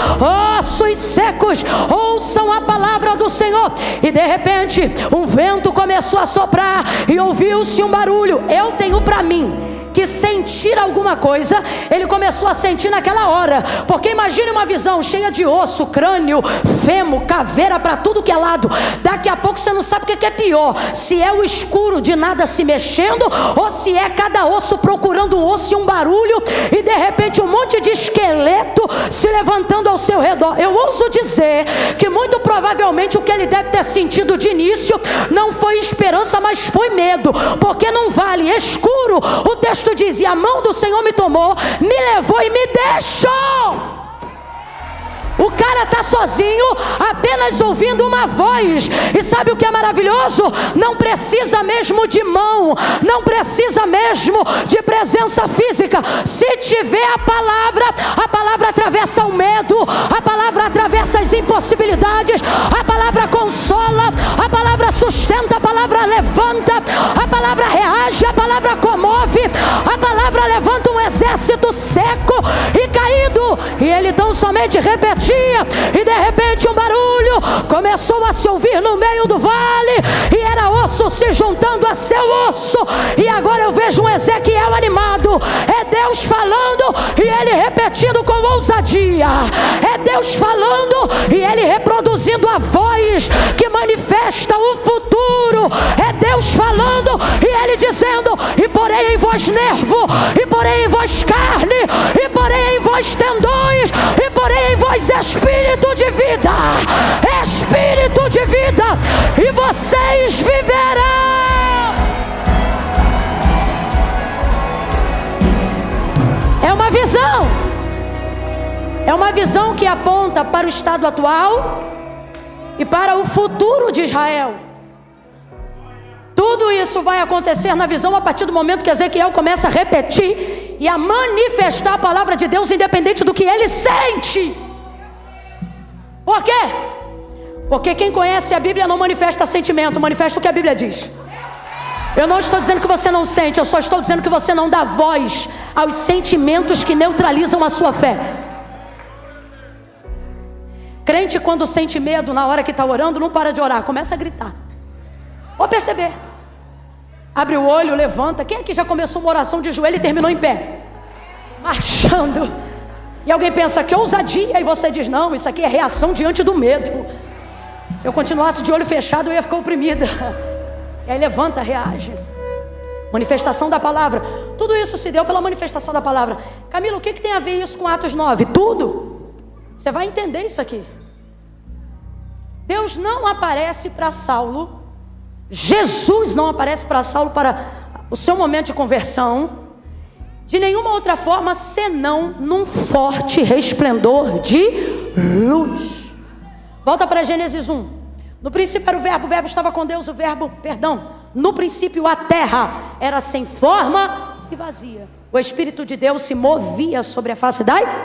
A: ossos secos, ouçam a palavra do Senhor. E de repente um vento começou a soprar e ouviu-se um barulho. Eu tenho para mim que sentir alguma coisa ele começou a sentir naquela hora, porque imagine uma visão cheia de osso, crânio, fêmur, caveira para tudo que é lado. Daqui a pouco você não sabe o que é pior, se é o escuro de nada se mexendo, ou se é cada osso procurando um osso e um barulho, e de repente um monte de esqueleto se levantando ao seu redor. Eu ouso dizer que muito provavelmente o que ele deve ter sentido de início não foi esperança, mas foi medo, porque num vale escuro, o texto diz: e a mão do Senhor me tomou, me levou e me deixou. O cara está sozinho, apenas ouvindo uma voz. E sabe o que é maravilhoso? Não precisa mesmo de mão, não precisa mesmo de presença física. Se tiver a palavra atravessa o medo, a palavra atravessa as impossibilidades, a palavra consola, a palavra sustenta, a palavra levanta, a palavra reage, a palavra comove, a palavra levanta um exército seco e caído. E ele tão somente repetia, e de repente um barulho começou a se ouvir no meio do vale, e era osso se juntando a seu osso. E agora eu vejo um Ezequiel animado. É Deus falando e ele repetindo com ousadia. É Deus falando e ele reproduzindo a voz que manifesta o futuro. É Deus falando e ele dizendo: e porém em vós nervo, e porém em vós carne, e porém em vós tendões, e porém em vós espírito de vida. Espírito de vida, e vocês viverão. É uma visão. É uma visão que aponta para o estado atual e para o futuro de Israel. Tudo isso vai acontecer na visão a partir do momento que Ezequiel começa a repetir e a manifestar a palavra de Deus, independente do que ele sente. Por quê? Porque quem conhece a Bíblia não manifesta sentimento, manifesta o que a Bíblia diz. Eu não estou dizendo que você não sente, eu só estou dizendo que você não dá voz aos sentimentos que neutralizam a sua fé. Crente, quando sente medo na hora que está orando, não para de orar, começa a gritar. Pode perceber. Abre o olho, levanta. Quem aqui já começou uma oração de joelho e terminou em pé? Marchando. E alguém pensa, que ousadia. E você diz, não, isso aqui é reação diante do medo. Se eu continuasse de olho fechado, eu ia ficar oprimida. E aí levanta, reage. Manifestação da palavra. Tudo isso se deu pela manifestação da palavra. Camila, o que tem a ver isso com Atos 9? Tudo. Você vai entender isso aqui. Deus não aparece para Saulo. Jesus não aparece para Saulo para o seu momento de conversão de nenhuma outra forma senão num forte resplendor de luz. Volta para Gênesis 1. No princípio era o verbo estava com Deus, no princípio a terra era sem forma e vazia. O Espírito de Deus se movia sobre a face das...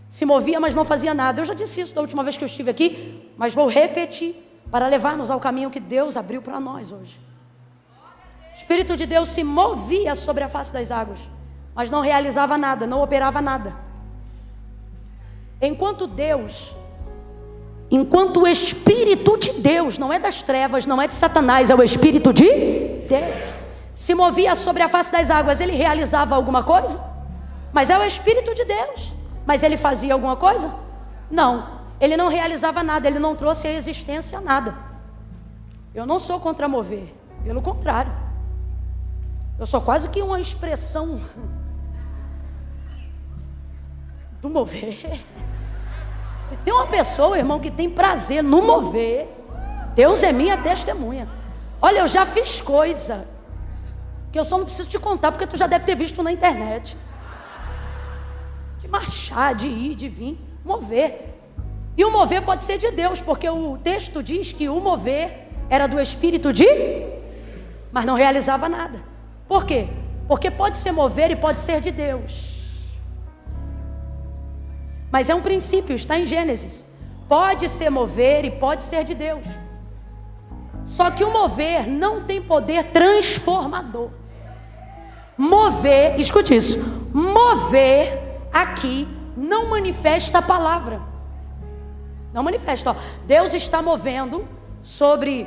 A: Se movia, mas não fazia nada. Eu já disse isso da última vez que eu estive aqui, mas vou repetir para levar-nos ao caminho que Deus abriu para nós hoje. O Espírito de Deus se movia sobre a face das águas, mas não realizava nada, não operava nada. Enquanto o Espírito de Deus, não é das trevas, não é de Satanás, é o Espírito de Deus, se movia sobre a face das águas, ele realizava alguma coisa? Mas é o Espírito de Deus. Mas ele fazia alguma coisa? Não, ele não realizava nada, ele não trouxe à existência nada. Eu não sou contra mover, pelo contrário. Eu sou quase que uma expressão do mover. Se tem uma pessoa, irmão, que tem prazer no mover, Deus é minha testemunha. Olha, eu já fiz coisa que eu só não preciso te contar, porque tu já deve ter visto na internet. De marchar, de ir, de vir, mover. E o mover pode ser de Deus, porque o texto diz que o mover era do Espírito de... mas não realizava nada. Por quê? Porque pode ser mover e pode ser de Deus. Mas é um princípio, está em Gênesis. Pode ser mover e pode ser de Deus. Só que o mover não tem poder transformador. Mover, escute isso. Mover aqui não manifesta a palavra. Não manifesta. Ó. Deus está movendo sobre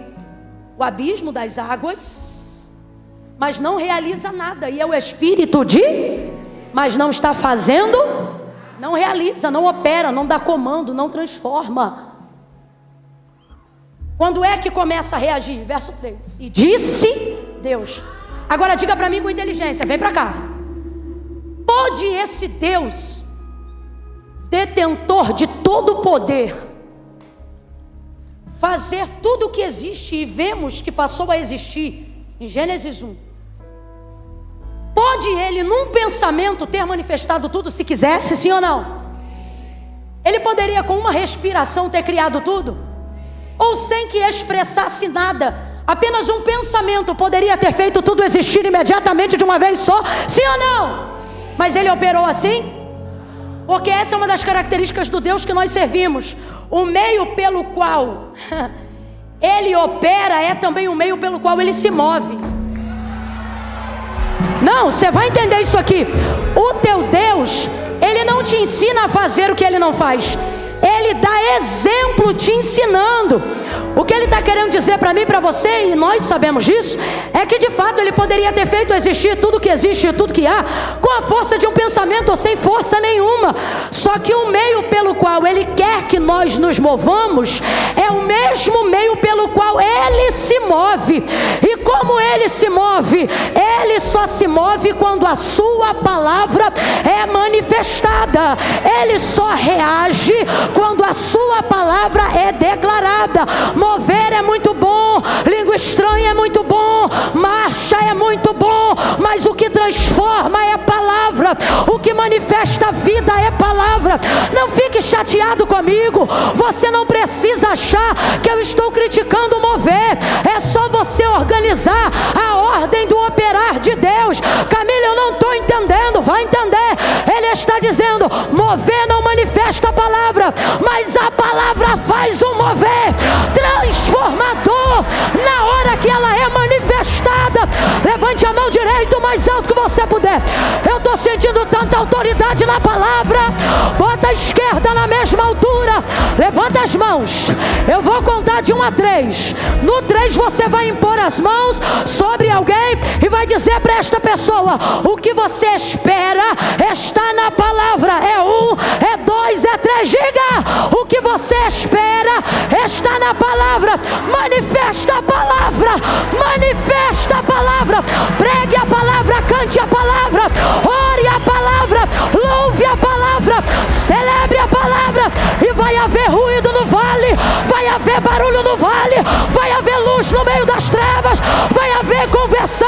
A: o abismo das águas, mas não realiza nada. E é o Espírito de... mas não está fazendo... não realiza, não opera, não dá comando, não transforma. Quando é que começa a reagir? Verso 3. E disse Deus. Agora diga para mim com inteligência, vem para cá. Pode esse Deus, detentor de todo o poder, fazer tudo o que existe e vemos que passou a existir em Gênesis 1? Pode ele num pensamento ter manifestado tudo se quisesse, sim ou não? Ele poderia com uma respiração ter criado tudo? Ou sem que expressasse nada, apenas um pensamento poderia ter feito tudo existir imediatamente de uma vez só, sim ou não? Mas ele operou assim? Porque essa é uma das características do Deus que nós servimos. O meio pelo qual Ele opera é também o meio pelo qual Ele se move. Não, você vai entender isso aqui. O teu Deus, Ele não te ensina a fazer o que Ele não faz. Ele dá exemplo te ensinando. O que Ele está querendo dizer para mim e para você, e nós sabemos disso, é que de fato Ele poderia ter feito existir tudo que existe e tudo que há com a força de um pensamento ou sem força nenhuma. Só que o meio pelo qual Ele quer que nós nos movamos é o mesmo meio pelo qual Ele se move. E como Ele se move? Ele só se move quando a sua palavra é manifestada. Ele só reage quando a sua palavra é declarada. Mover é muito bom, língua estranha é muito bom, marcha é muito bom, mas o que transforma é a palavra, o que manifesta a vida é a palavra. Não fique chateado comigo, você não precisa achar que eu estou criticando o mover, é só você organizar a ordem do operar de Deus. Camila, eu não estou entendendo, vai entender. Ele está dizendo, mover não manifesta a palavra, mas a palavra faz o mover transformador na hora que ela é manifestada. Levante a mão direita o mais alto que você puder. Eu estou sentindo tanta autoridade na palavra. Bota a esquerda na mesma altura, levanta as mãos. Eu vou contar de 1 a 3. No 3 você vai impor as mãos sobre alguém e vai dizer para esta pessoa: o que você espera está na palavra. É 1, é 2, é 3. Diga: o que você espera está na palavra. Manifesta a palavra, manifesta a palavra. Pregue a palavra, cante a palavra, ore a palavra, louve a palavra, celebre a palavra. E vai haver ruído no vale, vai haver barulho no vale, vai haver luz no meio das trevas, vai haver conversão.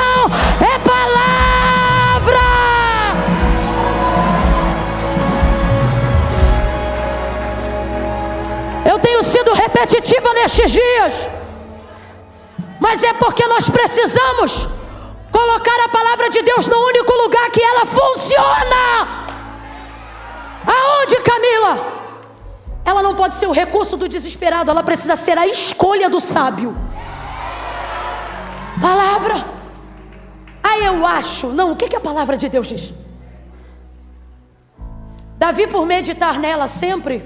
A: É palavra. Eu tenho sido repetitiva nestes dias, mas é porque nós precisamos colocar a palavra de Deus no único lugar que ela funciona. Aonde, Camila? Ela não pode ser o recurso do desesperado, ela precisa ser a escolha do sábio. Palavra. Aí eu acho, não, o que a palavra de Deus diz? Davi, por meditar nela sempre,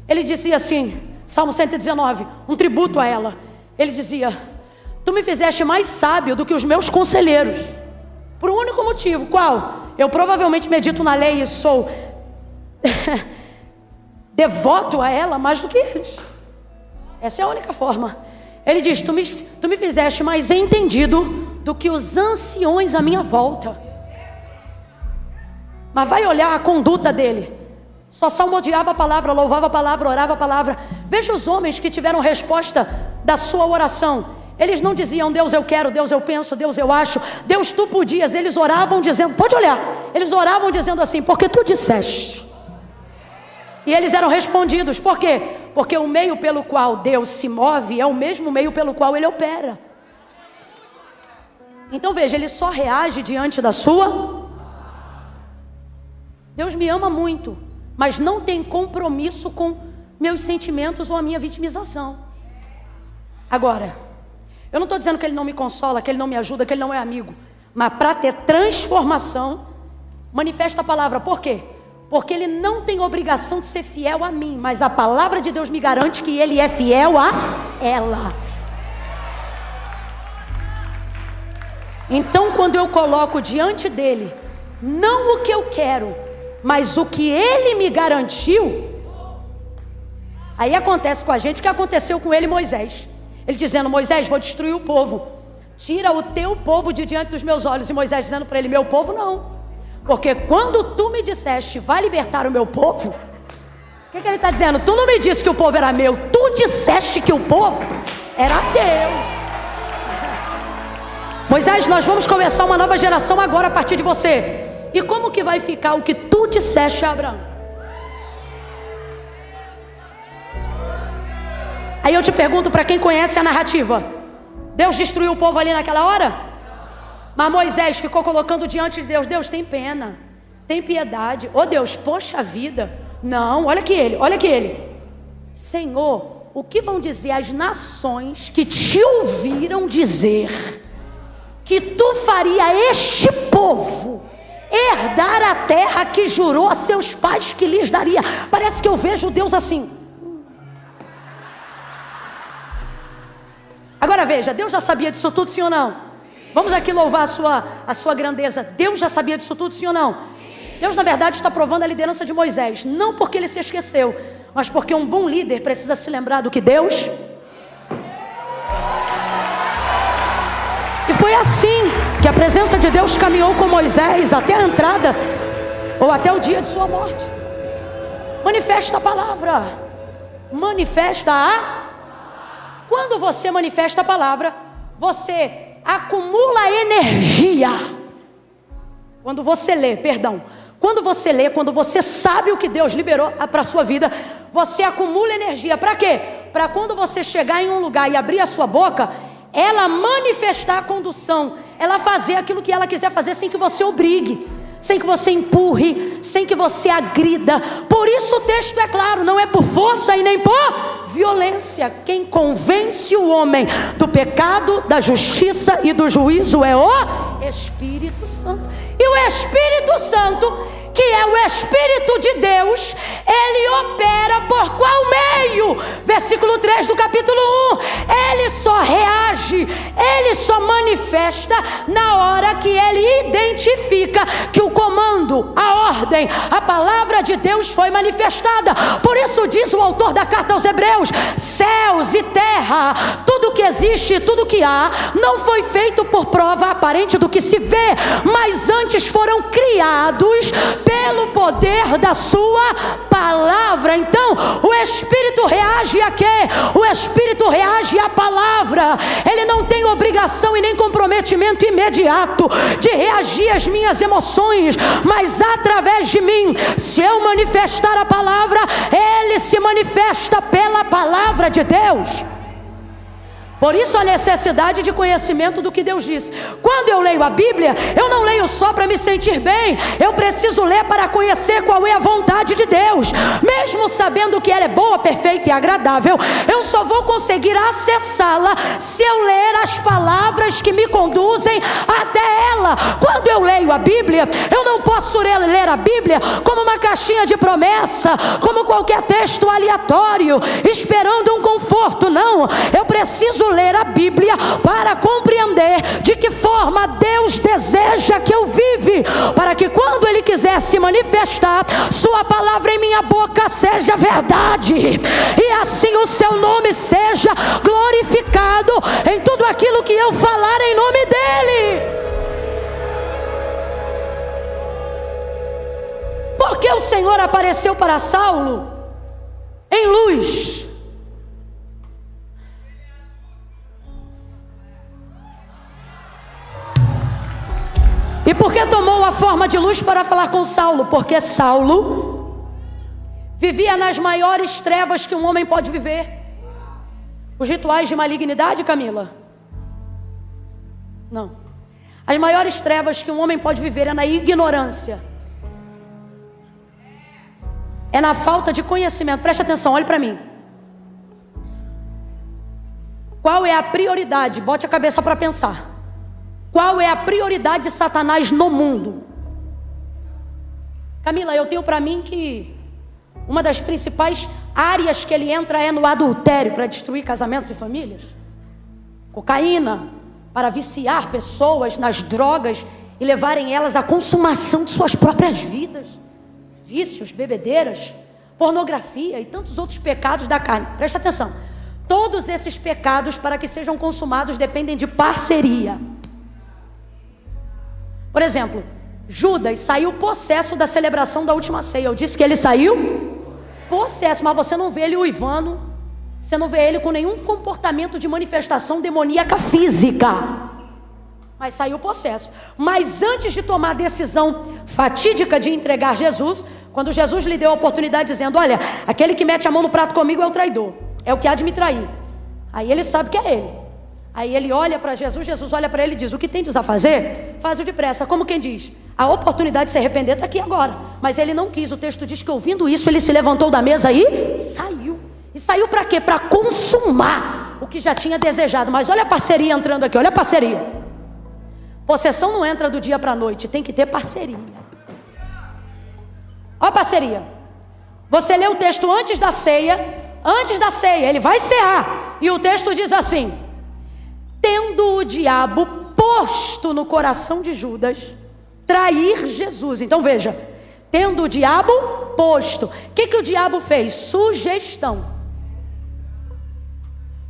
A: ele dizia assim, Salmo 119, um tributo a ela. Ele dizia: tu me fizeste mais sábio do que os meus conselheiros. Por um único motivo, qual? Eu provavelmente medito na lei e sou devoto a ela mais do que eles. Essa é a única forma. Ele diz: tu me fizeste mais entendido do que os anciões à minha volta. Mas vai olhar a conduta dele. Só salmodiava a palavra, louvava a palavra, orava a palavra. Veja os homens que tiveram resposta da sua oração. Eles não diziam: Deus eu quero, Deus eu penso, Deus eu acho, Deus tu podias. Eles oravam dizendo, pode olhar, eles oravam dizendo assim: porque tu disseste. E eles eram respondidos. Por quê? Porque o meio pelo qual Deus se move é o mesmo meio pelo qual Ele opera. Então veja, Ele só reage diante da sua. Deus me ama muito, mas não tem compromisso com meus sentimentos ou a minha vitimização. Agora, eu não estou dizendo que Ele não me consola, que Ele não me ajuda, que Ele não é amigo. Mas para ter transformação, manifesta a palavra. Por quê? Porque Ele não tem obrigação de ser fiel a mim, mas a palavra de Deus me garante que Ele é fiel a ela. Então, quando eu coloco diante dEle, não o que eu quero, mas o que Ele me garantiu, aí acontece com a gente o que aconteceu com ele e Moisés. Ele dizendo: Moisés, vou destruir o povo, tira o teu povo de diante dos meus olhos. E Moisés dizendo para ele: meu povo não, porque quando tu me disseste, vai libertar o meu povo, o que ele está dizendo? Tu não me disse que o povo era meu, tu disseste que o povo era teu. Moisés, nós vamos começar uma nova geração agora a partir de você. E como que vai ficar o que tu disseste a Abraão? Aí eu te pergunto, para quem conhece a narrativa, Deus destruiu o povo ali naquela hora? Mas Moisés ficou colocando diante de Deus: Deus, tem pena, tem piedade. Oh Deus, poxa vida. Não, olha aqui ele. Senhor, o que vão dizer as nações que te ouviram dizer que tu faria este povo herdar a terra que jurou a seus pais que lhes daria? Parece que eu vejo Deus assim. Agora veja, Deus já sabia disso tudo, sim ou não? Vamos aqui louvar a sua grandeza. Deus já sabia disso tudo, sim ou não? Deus na verdade está provando a liderança de Moisés, não porque ele se esqueceu, mas porque um bom líder precisa se lembrar do que Deus. E foi assim que a presença de Deus caminhou com Moisés até a entrada, ou até o dia de sua morte. Manifesta a palavra. Quando você manifesta a palavra, você acumula energia. Quando você lê, quando você sabe o que Deus liberou para a sua vida, você acumula energia. Para quê? Para quando você chegar em um lugar e abrir a sua boca, ela manifestar a condução, ela fazer aquilo que ela quiser fazer sem que você obrigue, sem que você empurre, sem que você agrida. Por isso o texto é claro, não é por força e nem por violência. Quem convence o homem do pecado, da justiça e do juízo é o Espírito Santo. E o Espírito Santo, que é o Espírito de Deus, ele opera por qual meio? Versículo 3 do capítulo 1. Ele só reage, ele só manifesta na hora que ele identifica que o comando, a ordem, a palavra de Deus foi manifestada. Por isso diz o autor da carta aos Hebreus: céus e terra, tudo que existe, tudo que há, não foi feito por prova aparente do que se vê, mas antes foram criados pelo poder da sua palavra. Então o Espírito reage a quê? O Espírito reage à palavra. Ele não tem obrigação e nem comprometimento imediato de reagir às minhas emoções, mas através de mim, se eu manifestar a palavra, ele se manifesta pela palavra de Deus. Por isso a necessidade de conhecimento do que Deus disse. Quando eu leio a Bíblia, eu não leio só para me sentir bem, eu preciso ler para conhecer qual é a vontade de Deus. Mesmo sabendo que ela é boa, perfeita e agradável, eu só vou conseguir acessá-la se eu ler as palavras que me conduzem até ela. Quando eu leio a Bíblia, eu não posso ler a Bíblia como uma caixinha de promessa, como qualquer texto aleatório, esperando um conforto. Não, eu preciso ler a Bíblia para compreender de que forma Deus deseja que eu vive, para que quando Ele quiser se manifestar, sua palavra em minha boca seja verdade, e assim o seu nome seja glorificado em tudo aquilo que eu falar em nome dEle. Porque o Senhor apareceu para Saulo em luz. E por que tomou a forma de luz para falar com Saulo? Porque Saulo vivia nas maiores trevas que um homem pode viver. Os rituais de malignidade, Camila? Não. As maiores trevas que um homem pode viver é na ignorância, é na falta de conhecimento. Preste atenção, olhe para mim. Qual é a prioridade? Bote a cabeça para pensar. Qual é a prioridade de Satanás no mundo? Camila, eu tenho para mim que uma das principais áreas que ele entra é no adultério, para destruir casamentos e famílias. Cocaína, para viciar pessoas nas drogas e levarem elas à consumação de suas próprias vidas. Vícios, bebedeiras, pornografia e tantos outros pecados da carne. Presta atenção. Todos esses pecados, para que sejam consumados, dependem de parceria. Por exemplo, Judas saiu possesso da celebração da última ceia. Eu disse que ele saiu possesso, mas você não vê ele uivando, você não vê ele com nenhum comportamento de manifestação demoníaca física, mas saiu possesso. Mas antes de tomar a decisão fatídica de entregar Jesus, quando Jesus lhe deu a oportunidade dizendo: olha, aquele que mete a mão no prato comigo é o traidor, é o que há de me trair. Aí ele sabe que é ele. Aí ele olha para Jesus, Jesus olha para ele e diz: o que tens a fazer? Faz-o depressa. Como quem diz: a oportunidade de se arrepender está aqui agora. Mas ele não quis. O texto diz que ouvindo isso, ele se levantou da mesa e saiu. E saiu para quê? Para consumar o que já tinha desejado. Mas olha a parceria entrando aqui, olha a parceria. Possessão não entra do dia para a noite, tem que ter parceria. Olha a parceria. Você lê o texto antes da ceia, ele vai cear. E o texto diz assim: tendo o diabo posto no coração de Judas trair Jesus. Então veja, tendo o diabo posto. O que o diabo fez? Sugestão.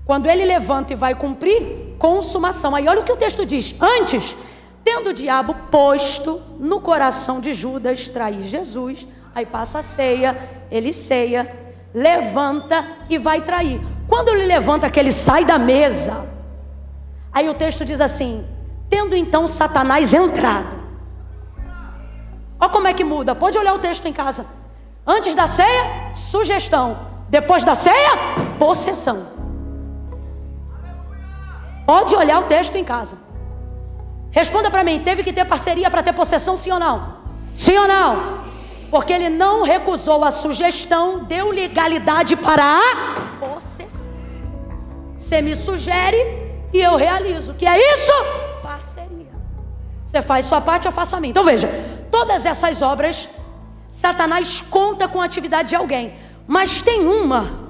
A: Quando ele levanta e vai cumprir, consumação. Aí olha o que o texto diz. Antes, tendo o diabo posto no coração de Judas trair Jesus. Aí passa a ceia, ele ceia, levanta e vai trair. Quando ele levanta, que ele sai da mesa, aí o texto diz assim: tendo então Satanás entrado. Olha como é que muda, pode olhar o texto em casa. Antes da ceia, sugestão. Depois da ceia, possessão. Pode olhar o texto em casa. Responda para mim, teve que ter parceria para ter possessão, sim ou não? Sim ou não? Porque ele não recusou a sugestão, deu legalidade para a possessão. Você me sugere e eu realizo. Que é isso? Parceria. Você faz sua parte, eu faço a minha. Então veja, todas essas obras, Satanás conta com a atividade de alguém. Mas tem uma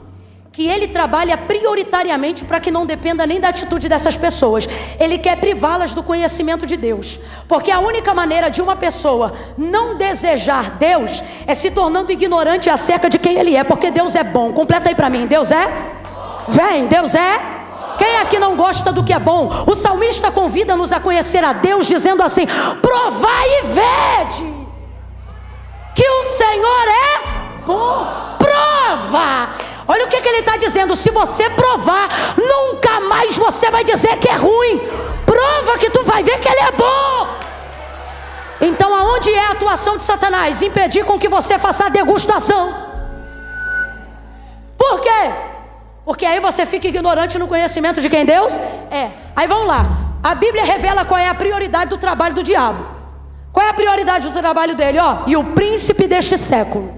A: que ele trabalha prioritariamente para que não dependa nem da atitude dessas pessoas. Ele quer privá-las do conhecimento de Deus. Porque a única maneira de uma pessoa não desejar Deus é se tornando ignorante acerca de quem Ele é. Porque Deus é bom. Completa aí para mim. Deus é? Vem, Deus é? Quem aqui não gosta do que é bom? O salmista convida-nos a conhecer a Deus dizendo assim: provai e vede que o Senhor é bom. Prova. Olha o que ele está dizendo: se você provar, nunca mais você vai dizer que é ruim. Prova que tu vai ver que ele é bom. Então aonde é a atuação de Satanás? Impedir com que você faça a degustação. Por quê? Porque aí você fica ignorante no conhecimento de quem Deus é. Aí vamos lá, a Bíblia revela qual é a prioridade do trabalho do diabo. Qual é a prioridade do trabalho dele? E o príncipe deste século.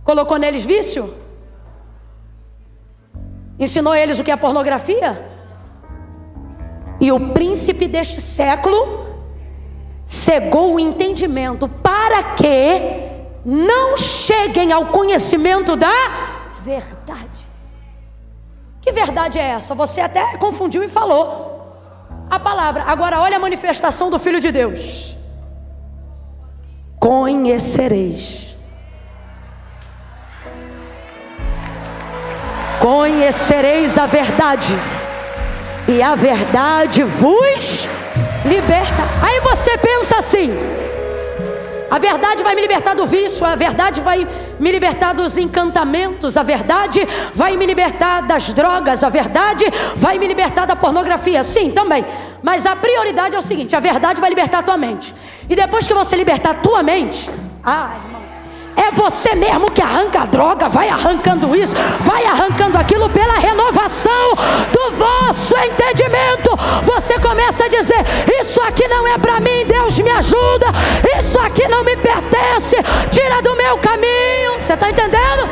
A: Colocou neles vício? Ensinou eles o que é pornografia? E o príncipe deste século cegou o entendimento para que não cheguem ao conhecimento da verdade. Que verdade é essa? Você até confundiu e falou a palavra. Agora olha a manifestação do Filho de Deus: conhecereis. Conhecereis a verdade, e a verdade vos liberta. Aí você pensa assim: a verdade vai me libertar do vício, a verdade vai me libertar dos encantamentos, a verdade vai me libertar das drogas, a verdade vai me libertar da pornografia. Sim, também. Mas a prioridade é o seguinte: a verdade vai libertar a tua mente. E depois que você libertar a tua mente, irmão, é você mesmo que arranca a droga, vai arrancando isso, vai arrancando aquilo pela renovação do vosso entendimento. Você começa a dizer: isso aqui não é para mim, Deus me ajuda, isso aqui não me pertence, tira do meu caminho. Você está entendendo?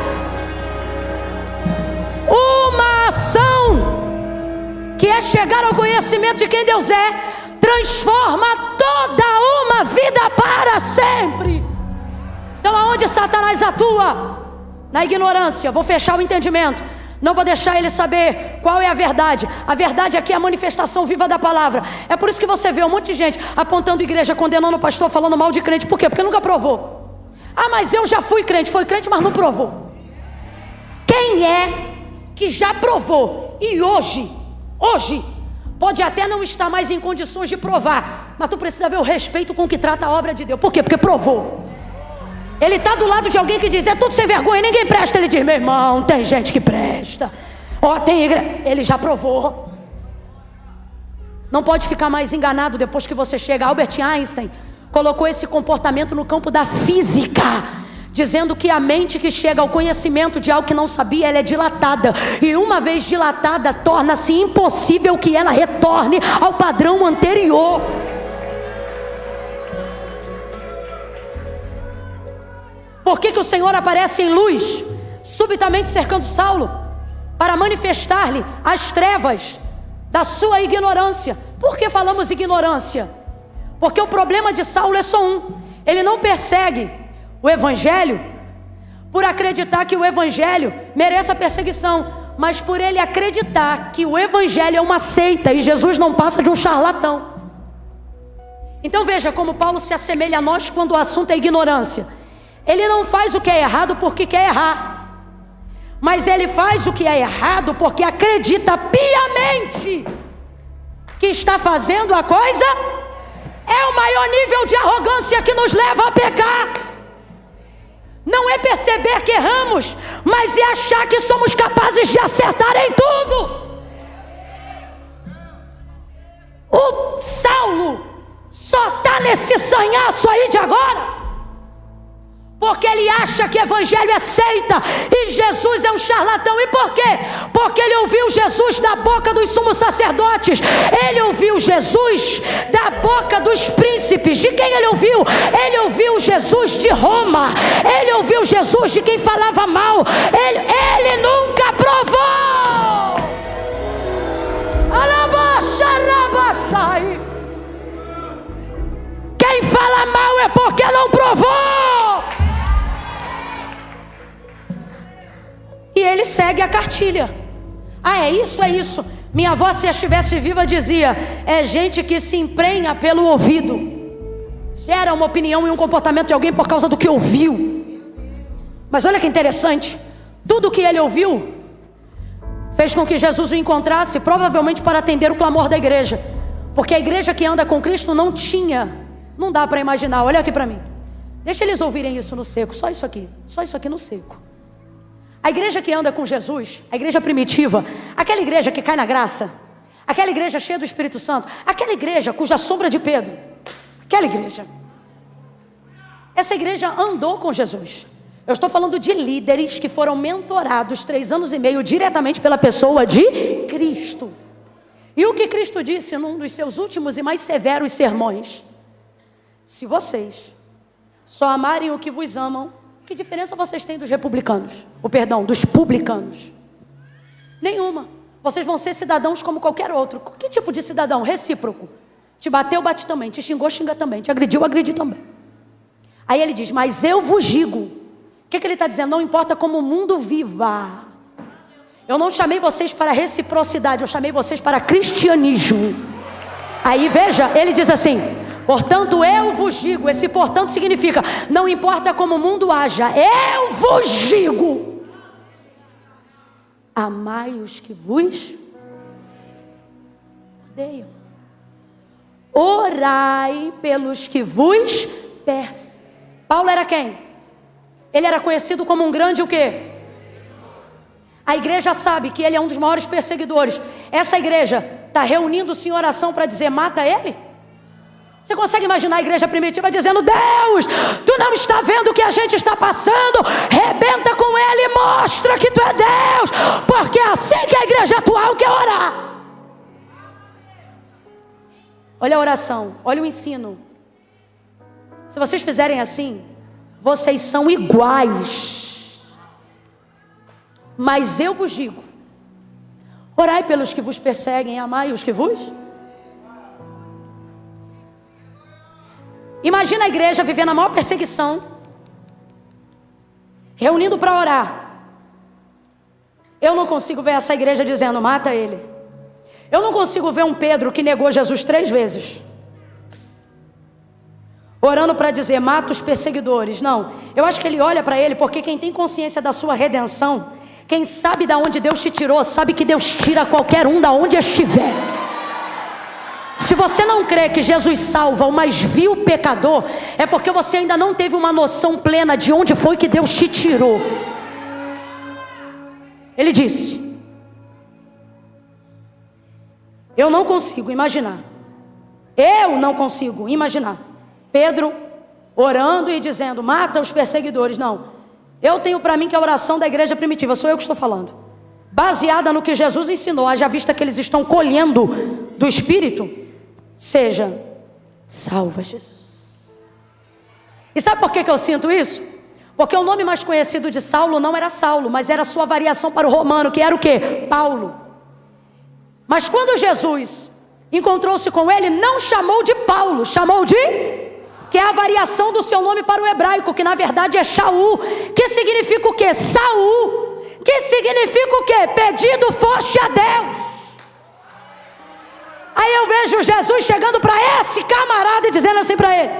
A: Uma ação que é chegar ao conhecimento de quem Deus é, transforma toda uma vida para sempre. Então aonde Satanás atua? Na ignorância. Vou fechar o entendimento, não vou deixar ele saber qual é a verdade. A verdade aqui é a manifestação viva da palavra. É por isso que você vê um monte de gente apontando igreja, condenando o pastor, falando mal de crente. Por quê? Porque nunca provou. Mas eu já fui crente. Foi crente, mas não provou. Quem é que já provou e hoje pode até não estar mais em condições de provar, mas tu precisa ver o respeito com que trata a obra de Deus? Por quê? Porque provou. Ele está do lado de alguém que diz: é tudo sem vergonha, ninguém presta. Ele diz: meu irmão, tem gente que presta. Tem igreja. Ele já provou. Não pode ficar mais enganado depois que você chega. Albert Einstein colocou esse comportamento no campo da física, dizendo que a mente que chega ao conhecimento de algo que não sabia, ela é dilatada, e uma vez dilatada, torna-se impossível que ela retorne ao padrão anterior. Por que o Senhor aparece em luz, subitamente cercando Saulo, para manifestar-lhe as trevas da sua ignorância? Por que falamos ignorância? Porque o problema de Saulo é só um: ele não persegue o evangelho por acreditar que o evangelho mereça perseguição, mas por ele acreditar que o evangelho é uma seita e Jesus não passa de um charlatão. Então veja como Paulo se assemelha a nós quando o assunto é ignorância. Ele não faz o que é errado porque quer errar, mas ele faz o que é errado porque acredita piamente que está fazendo a coisa. É o maior nível de arrogância que nos leva a pecar. Não é perceber que erramos, mas é achar que somos capazes de acertar em tudo. O Saulo só está nesse sanhaço aí de agora porque ele acha que evangelho é seita e Jesus é um charlatão. E por quê? Porque ele ouviu Jesus da boca dos sumos sacerdotes, ele ouviu Jesus da boca dos príncipes. De quem ele ouviu? Ele ouviu Jesus de Roma, ele ouviu Jesus de quem falava mal. Ele nunca provou. Quem fala mal é porque não provou. E ele segue a cartilha. Ah, é isso. Minha avó, se estivesse viva, dizia: é gente que se emprenha pelo ouvido, gera uma opinião e um comportamento de alguém por causa do que ouviu. Mas olha que interessante, tudo que ele ouviu fez com que Jesus o encontrasse, provavelmente para atender o clamor da igreja, porque a igreja que anda com Cristo não dá para imaginar. Olha aqui para mim, deixa eles ouvirem isso no seco, só isso aqui no seco. A igreja que anda com Jesus, a igreja primitiva, aquela igreja que cai na graça, aquela igreja cheia do Espírito Santo, aquela igreja cuja sombra de Pedro, essa igreja andou com Jesus. Eu estou falando de líderes que foram mentorados 3 anos e meio diretamente pela pessoa de Cristo. E o que Cristo disse num dos seus últimos e mais severos sermões: se vocês só amarem o que vos amam, que diferença vocês têm dos dos publicanos? Nenhuma. Vocês vão ser cidadãos como qualquer outro. Que tipo de cidadão? Recíproco. Te bateu, bate também. Te xingou, xinga também. Te agrediu, agride também. Aí ele diz: mas eu vos digo. O que ele está dizendo? Não importa como o mundo viva. Eu não chamei vocês para reciprocidade, eu chamei vocês para cristianismo. Aí veja, ele diz assim: portanto eu vos digo. Esse portanto significa: não importa como o mundo haja, eu vos digo, amai os que vos odeiam, orai pelos que vos perseguem. Paulo era quem? Ele era conhecido como um grande o quê? A igreja sabe que ele é um dos maiores perseguidores. Essa igreja está reunindo-se em oração para dizer: mata ele? Você consegue imaginar a igreja primitiva dizendo: Deus, tu não está vendo o que a gente está passando? Rebenta com ele e mostra que tu é Deus, porque é assim que a igreja atual quer orar. Olha a oração, olha o ensino. Se vocês fizerem assim, vocês são iguais. Mas eu vos digo: orai pelos que vos perseguem, amai os que vos. Imagina a igreja vivendo a maior perseguição, reunindo para orar. Eu não consigo ver essa igreja dizendo: mata ele. Eu não consigo ver um Pedro que negou Jesus 3 vezes, orando para dizer: mata os perseguidores. Não, eu acho que ele olha para ele, porque quem tem consciência da sua redenção, quem sabe de onde Deus te tirou, sabe que Deus tira qualquer um da onde estiver. Se você não crê que Jesus salva o mais vil pecador, é porque você ainda não teve uma noção plena de onde foi que Deus te tirou. Ele disse: eu não consigo imaginar Pedro orando e dizendo, mata os perseguidores. Não. Eu tenho para mim que a oração da igreja primitiva, sou eu que estou falando, baseada no que Jesus ensinou, haja vista que eles estão colhendo do Espírito, seja, salva Jesus. E sabe por que eu sinto isso? Porque o nome mais conhecido de Saulo não era Saulo, mas era a sua variação para o romano, que era o quê? Paulo. Mas quando Jesus encontrou-se com ele, não chamou de Paulo, chamou de... que é a variação do seu nome para o hebraico, que na verdade é Shaul, que significa o quê? Saul, que significa o quê? Pedido foste a Deus. Aí eu vejo Jesus chegando para esse camarada e dizendo assim para ele,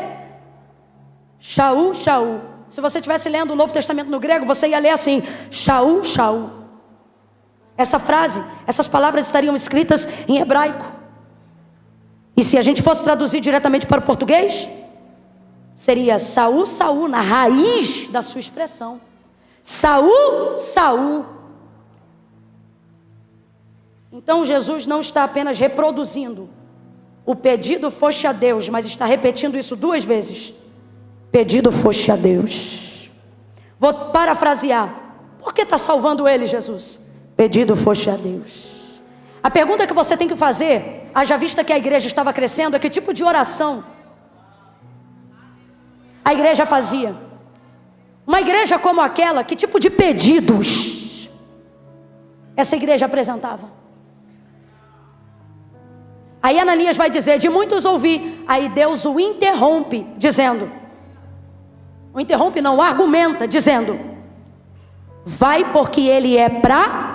A: Shaul, Shaul. Se você estivesse lendo o Novo Testamento no grego, você ia ler assim, Shaul, Shaul. Essa frase, essas palavras estariam escritas em hebraico. E se a gente fosse traduzir diretamente para o português, seria Saul, Saul, na raiz da sua expressão. Saul, Saul. Então Jesus não está apenas reproduzindo o pedido foste a Deus, mas está repetindo isso 2 vezes. Pedido foste a Deus. Vou parafrasear. Por que está salvando ele, Jesus? Pedido foste a Deus. A pergunta que você tem que fazer, haja vista que a igreja estava crescendo, é que tipo de oração a igreja fazia? Uma igreja como aquela, que tipo de pedidos essa igreja apresentava? Aí Ananias vai dizer, de muitos ouvi. Aí Deus o interrompe, dizendo, o interrompe não, argumenta, dizendo, vai porque ele é pra...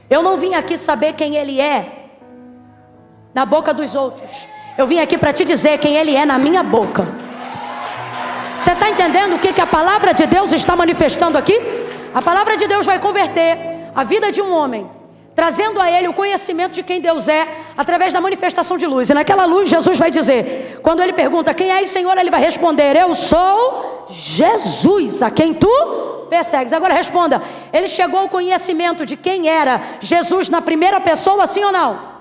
A: Eu não vim aqui saber quem ele é na boca dos outros. Eu vim aqui para te dizer quem ele é na minha boca. Você está entendendo o que a palavra de Deus está manifestando aqui? A palavra de Deus vai converter a vida de um homem, trazendo a ele o conhecimento de quem Deus é, através da manifestação de luz. E naquela luz Jesus vai dizer, quando ele pergunta, quem és, Senhor? Ele vai responder, eu sou Jesus, a quem tu persegues. Agora responda, ele chegou ao conhecimento de quem era Jesus na primeira pessoa, sim ou não?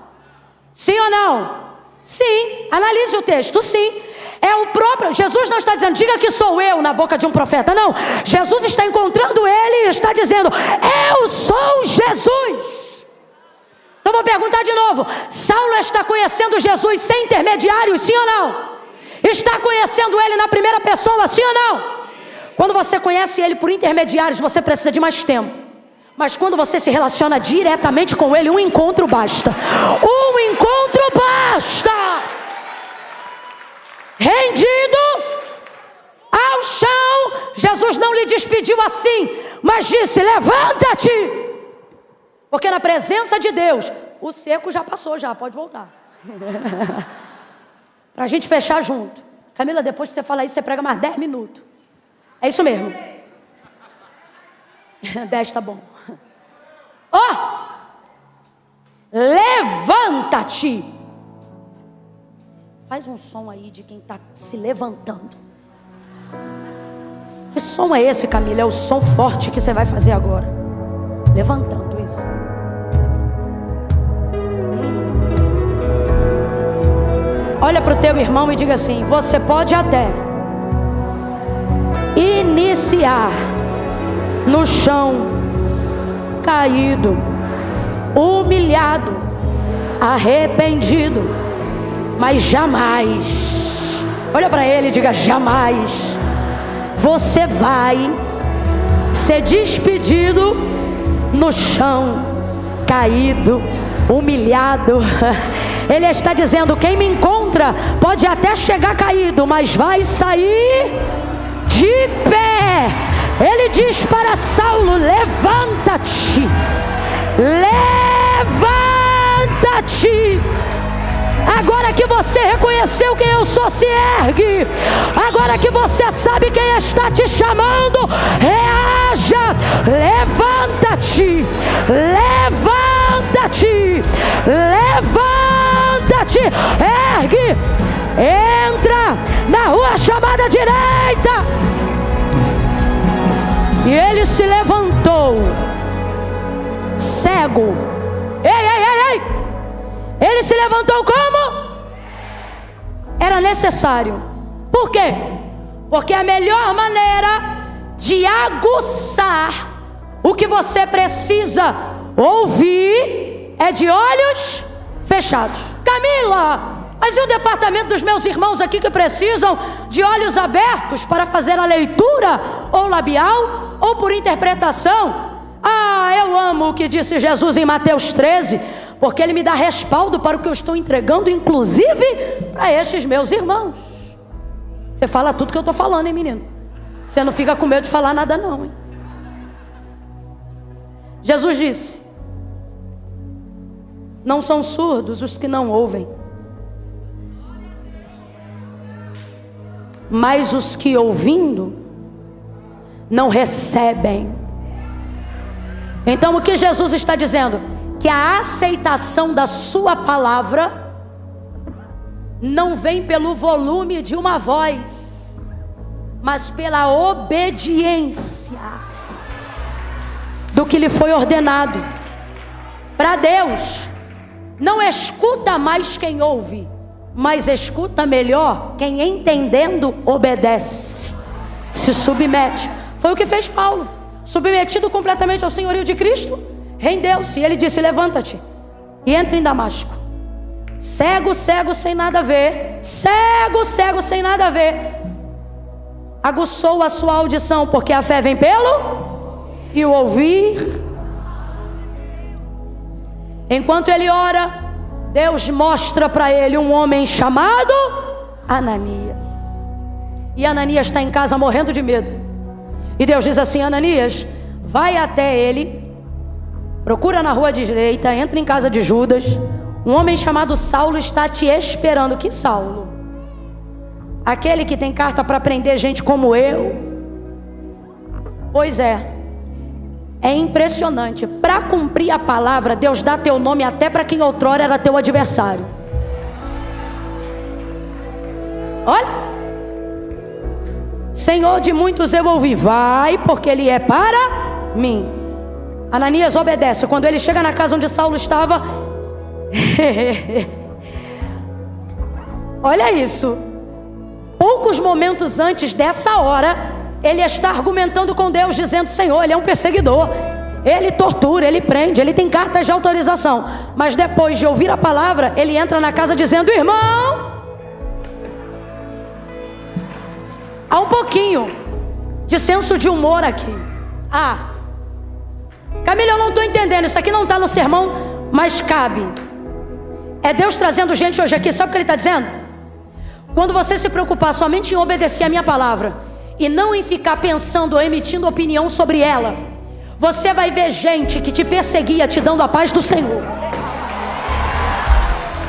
A: Sim ou não? Sim, analise o texto, sim. É o próprio, Jesus não está dizendo, diga que sou eu na boca de um profeta, não. Jesus está encontrando ele e está dizendo, eu sou Jesus. Então vou perguntar de novo, Saulo está conhecendo Jesus sem intermediários, sim ou não? Está conhecendo ele na primeira pessoa, sim ou não? Quando você conhece ele por intermediários, você precisa de mais tempo. Mas quando você se relaciona diretamente com ele, um encontro basta. Um encontro basta. Rendido ao chão, Jesus não lhe despediu assim, mas disse, levanta-te. Porque na presença de Deus, o seco já passou, já pode voltar. Para a gente fechar junto. Camila, depois que você fala isso, você prega mais 10 minutos. É isso mesmo. 10 tá bom. Levanta-te. Faz um som aí de quem está se levantando. Que som é esse, Camila? É o som forte que você vai fazer agora. Levantando isso. Olha para o teu irmão e diga assim, você pode até iniciar no chão, caído, humilhado, arrependido, mas jamais, olha para ele e diga, jamais você vai ser despedido no chão, caído, humilhado. Ele está dizendo, quem me encontra pode até chegar caído, mas vai sair de pé. Ele diz para Saulo, levanta-te, levanta-te. Agora que você reconheceu quem eu sou, se ergue. Agora que você sabe quem está te chamando, reaja. Levanta-te, levanta-te, levanta-te, ergue, entra na rua chamada direita. E ele se levantou, cego. Ei. Ele se levantou como? Era necessário. Por quê? Porque a melhor maneira de aguçar o que você precisa ouvir é de olhos fechados. Camila, mas e o departamento dos meus irmãos aqui que precisam de olhos abertos para fazer a leitura, ou labial, ou por interpretação? Eu amo o que disse Jesus em Mateus 13, porque ele me dá respaldo para o que eu estou entregando, inclusive para estes meus irmãos. Você fala tudo que eu estou falando, hein, menino? Você não fica com medo de falar nada não, hein? Jesus disse: não são surdos os que não ouvem, mas os que ouvindo não recebem. Então o que Jesus está dizendo? Que a aceitação da sua palavra não vem pelo volume de uma voz, mas pela obediência do que lhe foi ordenado. Para Deus, não escuta mais quem ouve, mas escuta melhor quem, entendendo, obedece, se submete. Foi o que fez Paulo, submetido completamente ao senhorio de Cristo, rendeu-se. E ele disse: levanta-te e entra em Damasco. Cego, cego sem nada ver, cego, cego sem nada ver, aguçou a sua audição, porque a fé vem pelo e o ouvir. Enquanto ele ora, Deus mostra para ele um homem chamado Ananias. E Ananias está em casa morrendo de medo. E Deus diz assim: Ananias, vai até ele, procura na rua direita, entra em casa de Judas. Um homem chamado Saulo está te esperando. Que Saulo? Aquele que tem carta para prender gente como eu? Pois é. É impressionante. Para cumprir a palavra, Deus dá teu nome até para quem outrora era teu adversário. Olha. Senhor, de muitos eu ouvi, vai, porque ele é para mim. Ananias obedece. Quando ele chega na casa onde Saulo estava, olha isso. Poucos momentos antes dessa hora, ele está argumentando com Deus, dizendo: Senhor, ele é um perseguidor, ele tortura, ele prende, ele tem cartas de autorização. Mas depois de ouvir a palavra, ele entra na casa dizendo: irmão, há um pouquinho de senso de humor aqui. Camila, eu não estou entendendo, isso aqui não está no sermão, mas cabe. É Deus trazendo gente hoje aqui. Sabe o que ele está dizendo? Quando você se preocupar somente em obedecer a minha palavra e não em ficar pensando ou emitindo opinião sobre ela, você vai ver gente que te perseguia te dando a paz do Senhor.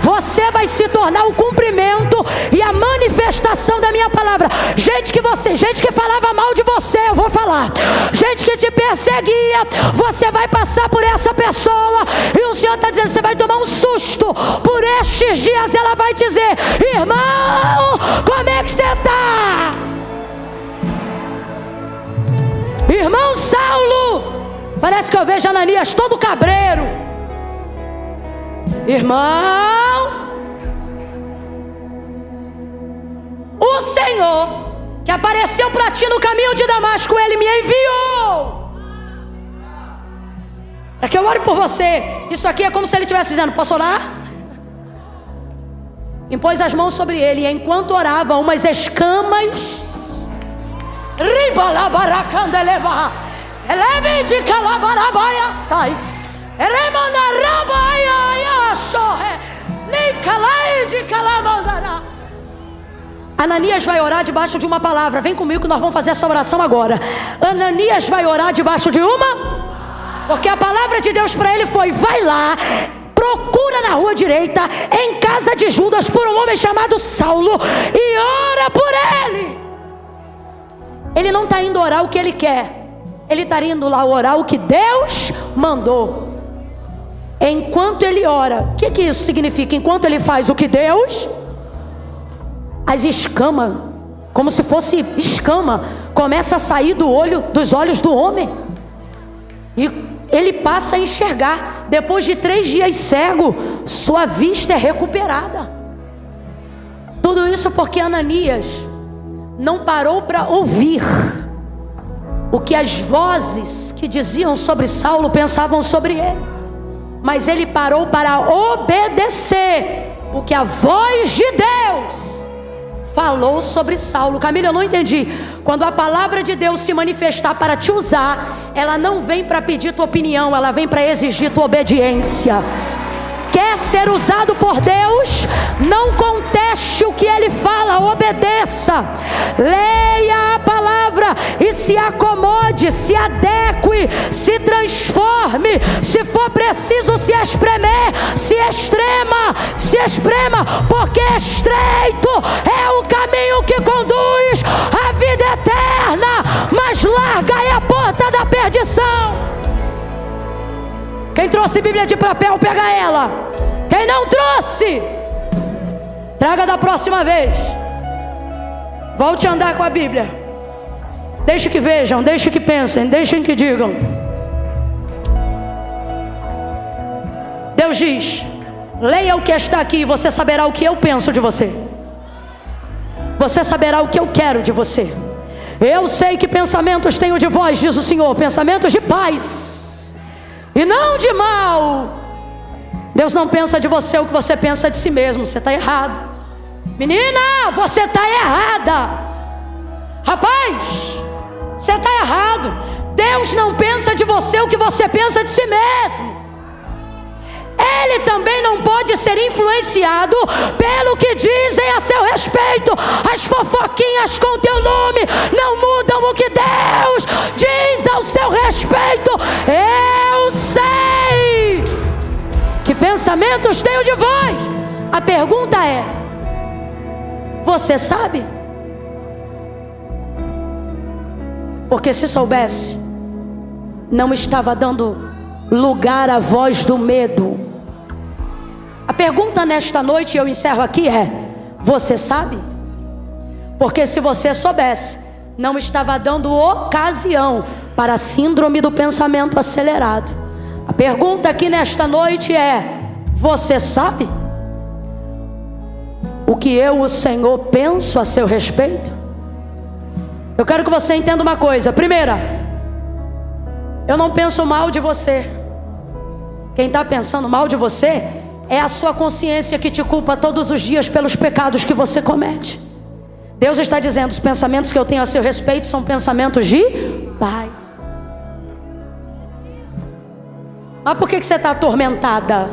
A: Você vai se tornar o cumprimento e a manifestação da minha palavra. Gente que falava mal de você, eu vou falar. Gente que te perseguia, você vai passar por essa pessoa. E o Senhor está dizendo: você vai tomar um susto. Por estes dias ela vai dizer: irmão, como é que você está? Irmão Saulo, parece que eu vejo Ananias todo cabreiro. Irmão, o Senhor que apareceu para ti no caminho de Damasco, ele me enviou para que eu ore por você. Isso aqui é como se ele estivesse dizendo: posso orar? Impôs as mãos sobre ele, e enquanto orava, umas escamas sai. Ananias vai orar debaixo de uma palavra. Vem comigo que nós vamos fazer essa oração agora. Ananias vai orar debaixo de uma, porque a palavra de Deus para ele foi: vai lá, procura na rua direita, em casa de Judas, por um homem chamado Saulo, e ora por ele. Ele não está indo orar o que ele quer, ele está indo lá orar o que Deus mandou. Enquanto ele ora, o que isso significa? Enquanto ele faz o que Deus, as escamas, como se fosse escama, começa a sair dos olhos do homem, e ele passa a enxergar. Depois de 3 dias cego, sua vista é recuperada. Tudo isso porque Ananias não parou para ouvir o que as vozes que diziam sobre Saulo pensavam sobre ele, mas ele parou para obedecer o que a voz de Deus falou sobre Saulo. Camila, eu não entendi. Quando a palavra de Deus se manifestar para te usar, ela não vem para pedir tua opinião, ela vem para exigir tua obediência. Quer ser usado por Deus? Não conteste o que Ele fala, obedeça. Leia a palavra e se acomode, se adeque, se transforme. Se for preciso se espremer, se esprema, porque estreito é o caminho que conduz à vida eterna, mas larga é a porta da perdição. Quem trouxe Bíblia de papel, pega ela. Quem não trouxe, traga da próxima vez. Volte a andar com a Bíblia. Deixe que vejam, deixe que pensem, deixem que digam. Deus diz: leia o que está aqui, você saberá o que eu penso de você. Você saberá o que eu quero de você. Eu sei que pensamentos tenho de vós, diz o Senhor, pensamentos de paz e não de mal. Deus não pensa de você o que você pensa de si mesmo. Você está errado. Menina, você está errada. Rapaz, você está errado. Deus não pensa de você o que você pensa de si mesmo. Ele também não pode ser influenciado pelo que dizem a seu respeito. As fofoquinhas com teu nome não mudam o que Deus diz ao seu respeito. Eu sei que pensamentos tenho de vós. A pergunta é: você sabe? Porque se soubesse, não estava dando lugar à voz do medo. A pergunta nesta noite, eu encerro aqui, é: você sabe? Porque se você soubesse, não estava dando ocasião para a síndrome do pensamento acelerado. A pergunta aqui nesta noite é: você sabe o que eu, o Senhor, penso a seu respeito? Eu quero que você entenda uma coisa. Primeira, eu não penso mal de você. Quem está pensando mal de você é a sua consciência que te culpa todos os dias pelos pecados que você comete. Deus está dizendo: os pensamentos que eu tenho a seu respeito são pensamentos de paz. Mas por que você está atormentada?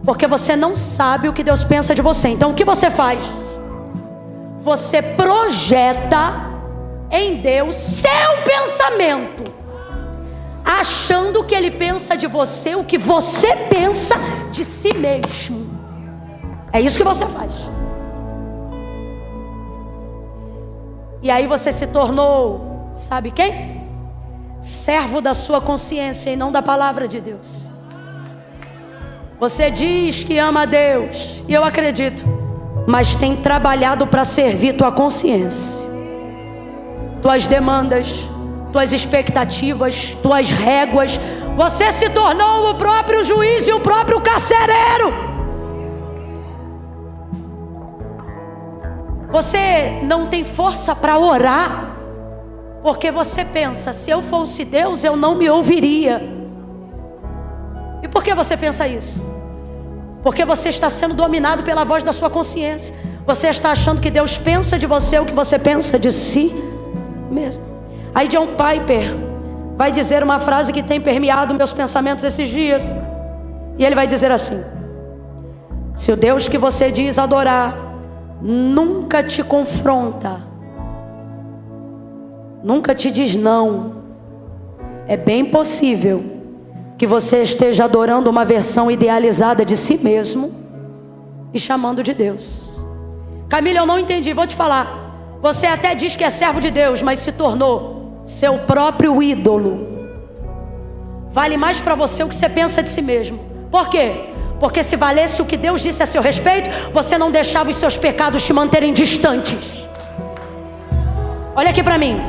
A: Porque você não sabe o que Deus pensa de você. Então o que você faz? Você projeta em Deus seu pensamento, achando que Ele pensa de você o que você pensa de si mesmo. É isso que você faz. E aí você se tornou, sabe quem? Servo da sua consciência e não da palavra de Deus. Você diz que ama a Deus, e eu acredito, mas tem trabalhado para servir tua consciência, tuas demandas, tuas expectativas, tuas réguas. Você se tornou o próprio juiz e o próprio carcereiro. Você não tem força para orar, porque você pensa: se eu fosse Deus, eu não me ouviria. E por que você pensa isso? Porque você está sendo dominado pela voz da sua consciência. Você está achando que Deus pensa de você o que você pensa de si mesmo. Aí John Piper vai dizer uma frase que tem permeado meus pensamentos esses dias. E ele vai dizer assim: se o Deus que você diz adorar nunca te confronta, nunca te diz não, é bem possível que você esteja adorando uma versão idealizada de si mesmo e chamando de Deus. Camila, eu não entendi, vou te falar. Você até diz que é servo de Deus, mas se tornou seu próprio ídolo. Vale mais para você o que você pensa de si mesmo. Por quê? Porque se valesse o que Deus disse a seu respeito, você não deixava os seus pecados te manterem distantes. Olha aqui para mim.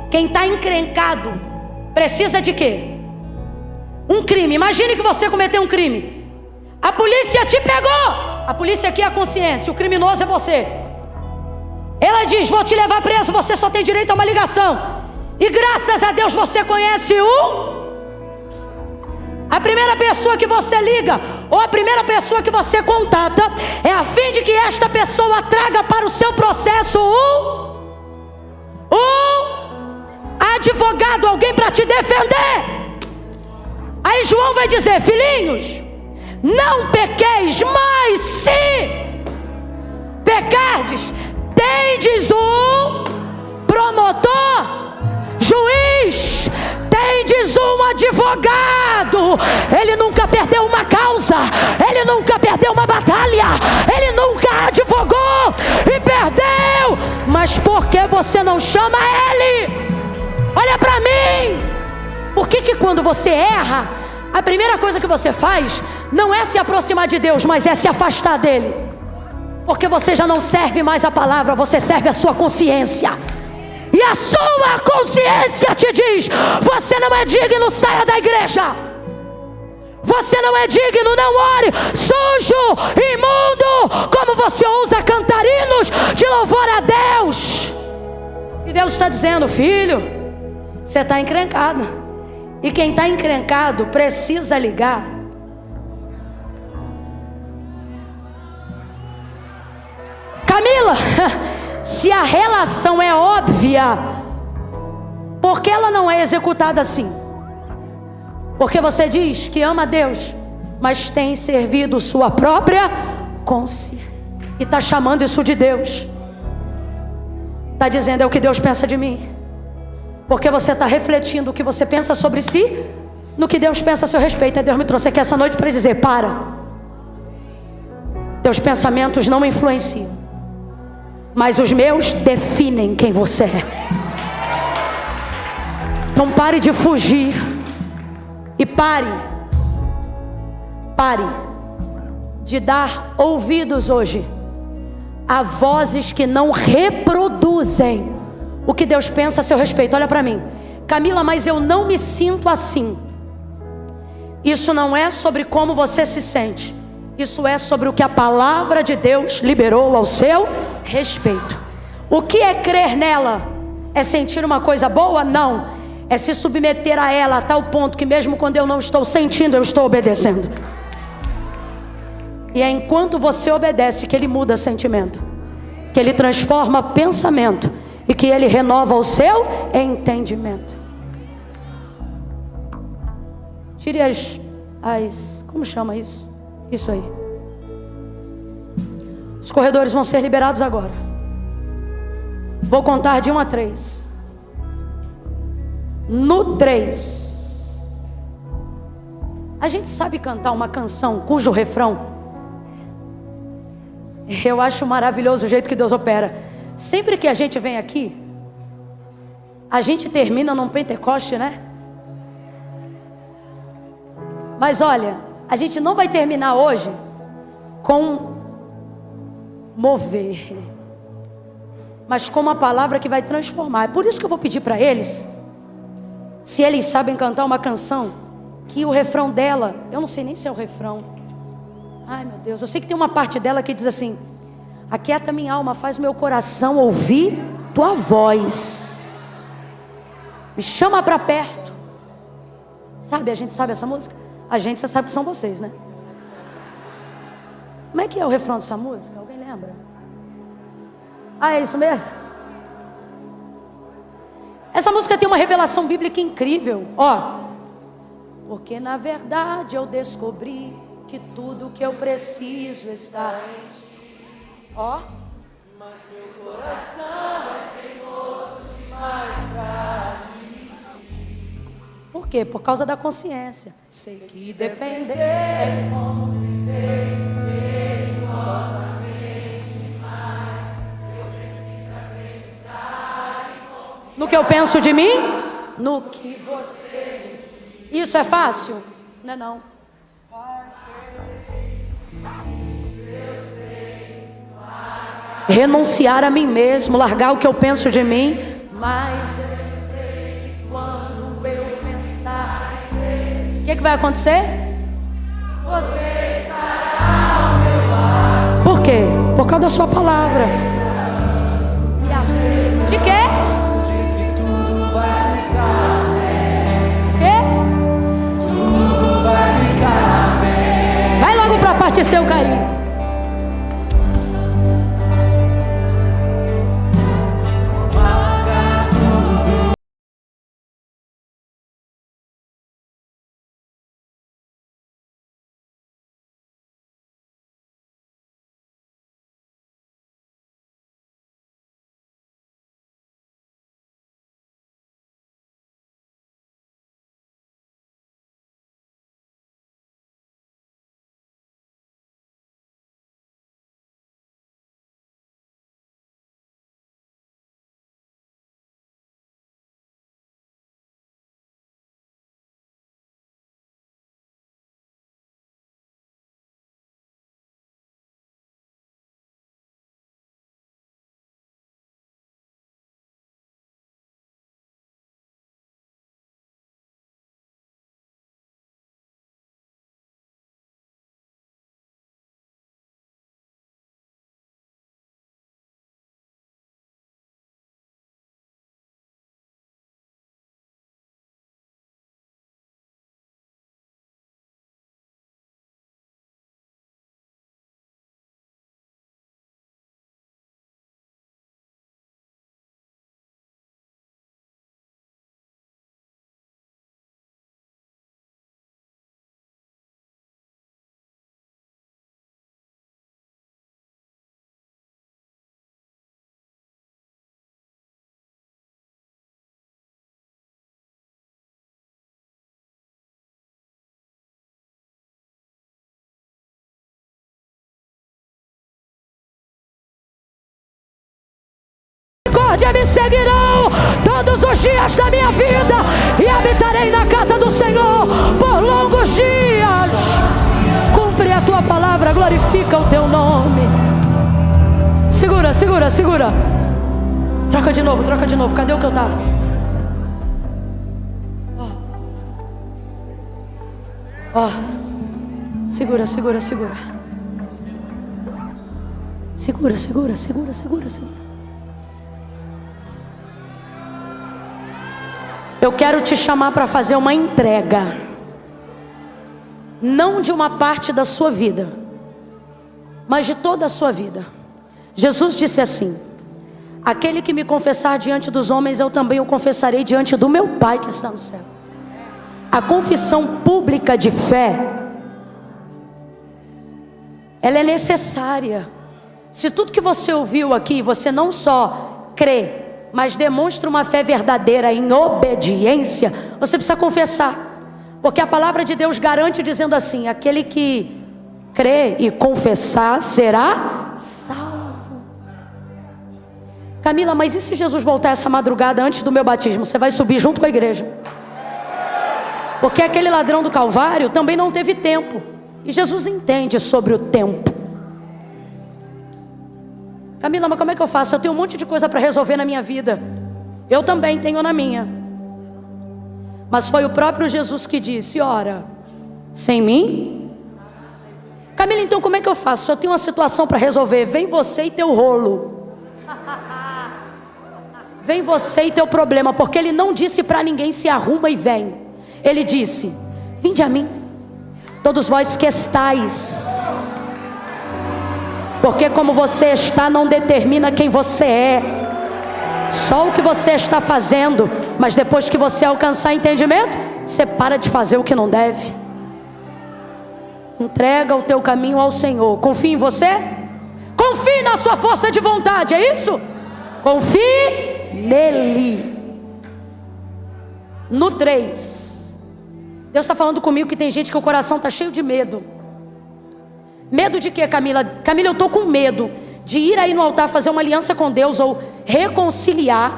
A: Quem está encrencado precisa de quê? Um crime. Imagine que você cometeu um crime. A polícia te pegou. A polícia aqui é a consciência, o criminoso é você. Ela diz: vou te levar preso, você só tem direito a uma ligação. E graças a Deus você conhece a primeira pessoa que você liga, ou a primeira pessoa que você contata, é a fim de que esta pessoa traga para o seu processo advogado, alguém para te defender. Aí João vai dizer: filhinhos, não pequeis, mas se pecardes, tendes um promotor, juiz, tendes um advogado. Ele nunca perdeu uma causa, ele nunca perdeu uma batalha, ele nunca advogou e perdeu. Mas por que você não chama ele? Olha para mim. Por que quando você erra, a primeira coisa que você faz não é se aproximar de Deus, mas é se afastar dele? Porque você já não serve mais a palavra, você serve a sua consciência. E a sua consciência te diz: você não é digno, saia da igreja. Você não é digno, não ore. Sujo, imundo, como você ousa cantar hinos de louvor a Deus. E Deus está dizendo: filho, você está encrencado. E quem está encrencado precisa ligar. Camila, se a relação é óbvia, por que ela não é executada assim? Porque você diz que ama a Deus, mas tem servido sua própria consciência. E está chamando isso de Deus. Está dizendo: é o que Deus pensa de mim. Porque você está refletindo o que você pensa sobre si no que Deus pensa a seu respeito. E Deus me trouxe aqui essa noite para dizer: para. Teus pensamentos não me influenciam, mas os meus definem quem você é. Então pare de fugir. E pare de dar ouvidos hoje a vozes que não reproduzem o que Deus pensa a seu respeito. Olha para mim: Camila, mas eu não me sinto assim. Isso não é sobre como você se sente. Isso é sobre o que a palavra de Deus liberou ao seu respeito. O que é crer nela? É sentir uma coisa boa? Não. É se submeter a ela a tal ponto que mesmo quando eu não estou sentindo, eu estou obedecendo. E é enquanto você obedece que ele muda sentimento, que ele transforma pensamento e que ele renova o seu entendimento. Tire como chama isso? Isso aí. Os corredores vão ser liberados agora. Vou contar de 1 a 3. No 3, a gente sabe cantar uma canção cujo refrão, eu acho maravilhoso o jeito que Deus opera. Sempre que a gente vem aqui, a gente termina num Pentecoste, né? Mas olha, a gente não vai terminar hoje com mover, mas com uma palavra que vai transformar. É por isso que eu vou pedir para eles, se eles sabem cantar uma canção, que o refrão dela, eu não sei nem se é o refrão. Ai meu Deus, eu sei que tem uma parte dela que diz assim: aquieta minha alma, faz meu coração ouvir tua voz, me chama para perto. Sabe, a gente sabe essa música? A gente, você sabe que são vocês, né? Como é que é o refrão dessa música? Alguém lembra? Ah, é isso mesmo? Essa música tem uma revelação bíblica incrível. Ó, porque na verdade eu descobri que tudo que eu preciso está em ti. Ó, mas meu coração é teimoso demais pra admitir. Por quê? Por causa da consciência. Sei que depender é como viver perigosamente, mas eu preciso acreditar e confiar no que eu penso de mim, no que você diz. Isso é fácil? Não é não. Renunciar a mim mesmo, largar o que eu penso de mim, mas eu sei que quando eu pensar em Deus, o que vai acontecer? Você estará ao meu lado. Por quê? Por causa da sua palavra. De quê?
B: De que tudo vai ficar bem.
A: Quê?
B: Tudo vai ficar bem.
A: Vai logo pra parte seu carinho. Me seguirão todos os dias da minha vida e habitarei na casa do Senhor por longos dias. Cumpre a tua palavra, glorifica o teu nome. Segura, segura, segura. Troca de novo, troca de novo. Cadê o que eu tava? Ó. Segura, segura, segura. Segura, segura, segura, segura, segura. Eu quero te chamar para fazer uma entrega, não de uma parte da sua vida, mas de toda a sua vida. Jesus disse assim: aquele que me confessar diante dos homens, eu também o confessarei diante do meu Pai que está no céu. A confissão pública de fé, ela é necessária. Se tudo que você ouviu aqui, você não só crê, mas demonstra uma fé verdadeira em obediência, você precisa confessar. Porque a palavra de Deus garante dizendo assim: aquele que crê e confessar será salvo. Camila, mas e se Jesus voltar essa madrugada antes do meu batismo? Você vai subir junto com a igreja. Porque aquele ladrão do Calvário também não teve tempo. E Jesus entende sobre o tempo. Camila, mas como é que eu faço? Eu tenho um monte de coisa para resolver na minha vida. Eu também tenho na minha. Mas foi o próprio Jesus que disse: ora, sem mim? Camila, então como é que eu faço? Eu tenho uma situação para resolver. Vem você e teu rolo. Vem você e teu problema. Porque ele não disse para ninguém: se arruma e vem. Ele disse: vinde a mim, todos vós que estáis. Porque como você está não determina quem você é. Só o que você está fazendo. Mas depois que você alcançar entendimento, você para de fazer o que não deve. Entrega o teu caminho ao Senhor. Confie em você. Confie na sua força de vontade, é isso? Confie nele. No 3, Deus está falando comigo que tem gente que o coração está cheio de medo. Medo de quê, Camila? Camila, eu estou com medo de ir aí no altar fazer uma aliança com Deus ou reconciliar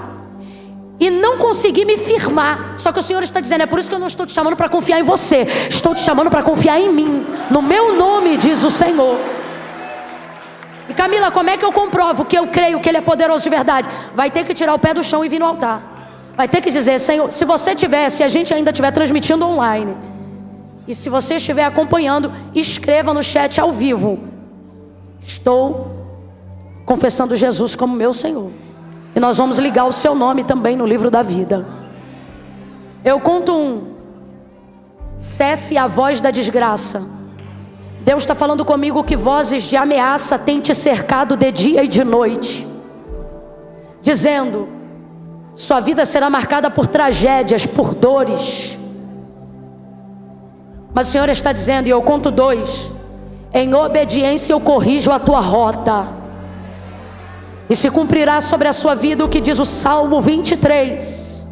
A: e não conseguir me firmar. Só que o Senhor está dizendo: é por isso que eu não estou te chamando para confiar em você, estou te chamando para confiar em mim, no meu nome, diz o Senhor. E Camila, como é que eu comprovo que eu creio que Ele é poderoso de verdade? Vai ter que tirar o pé do chão e vir no altar. Vai ter que dizer: Senhor, se você tiver, se a gente ainda estiver transmitindo online, e se você estiver acompanhando, escreva no chat ao vivo: estou confessando Jesus como meu Senhor. E nós vamos ligar o seu nome também no livro da vida. Eu conto um. Cesse a voz da desgraça. Deus está falando comigo que vozes de ameaça têm te cercado de dia e de noite, dizendo: sua vida será marcada por tragédias, por dores. Mas o Senhor está dizendo, e eu conto 2: em obediência eu corrijo a tua rota, e se cumprirá sobre a sua vida o que diz o Salmo 23.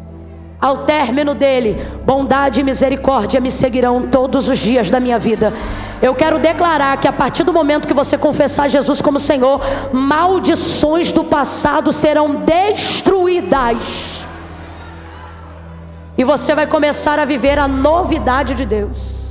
A: Ao término dele, bondade e misericórdia me seguirão todos os dias da minha vida. Eu quero declarar que a partir do momento que você confessar Jesus como Senhor, maldições do passado serão destruídas, e você vai começar a viver a novidade de Deus.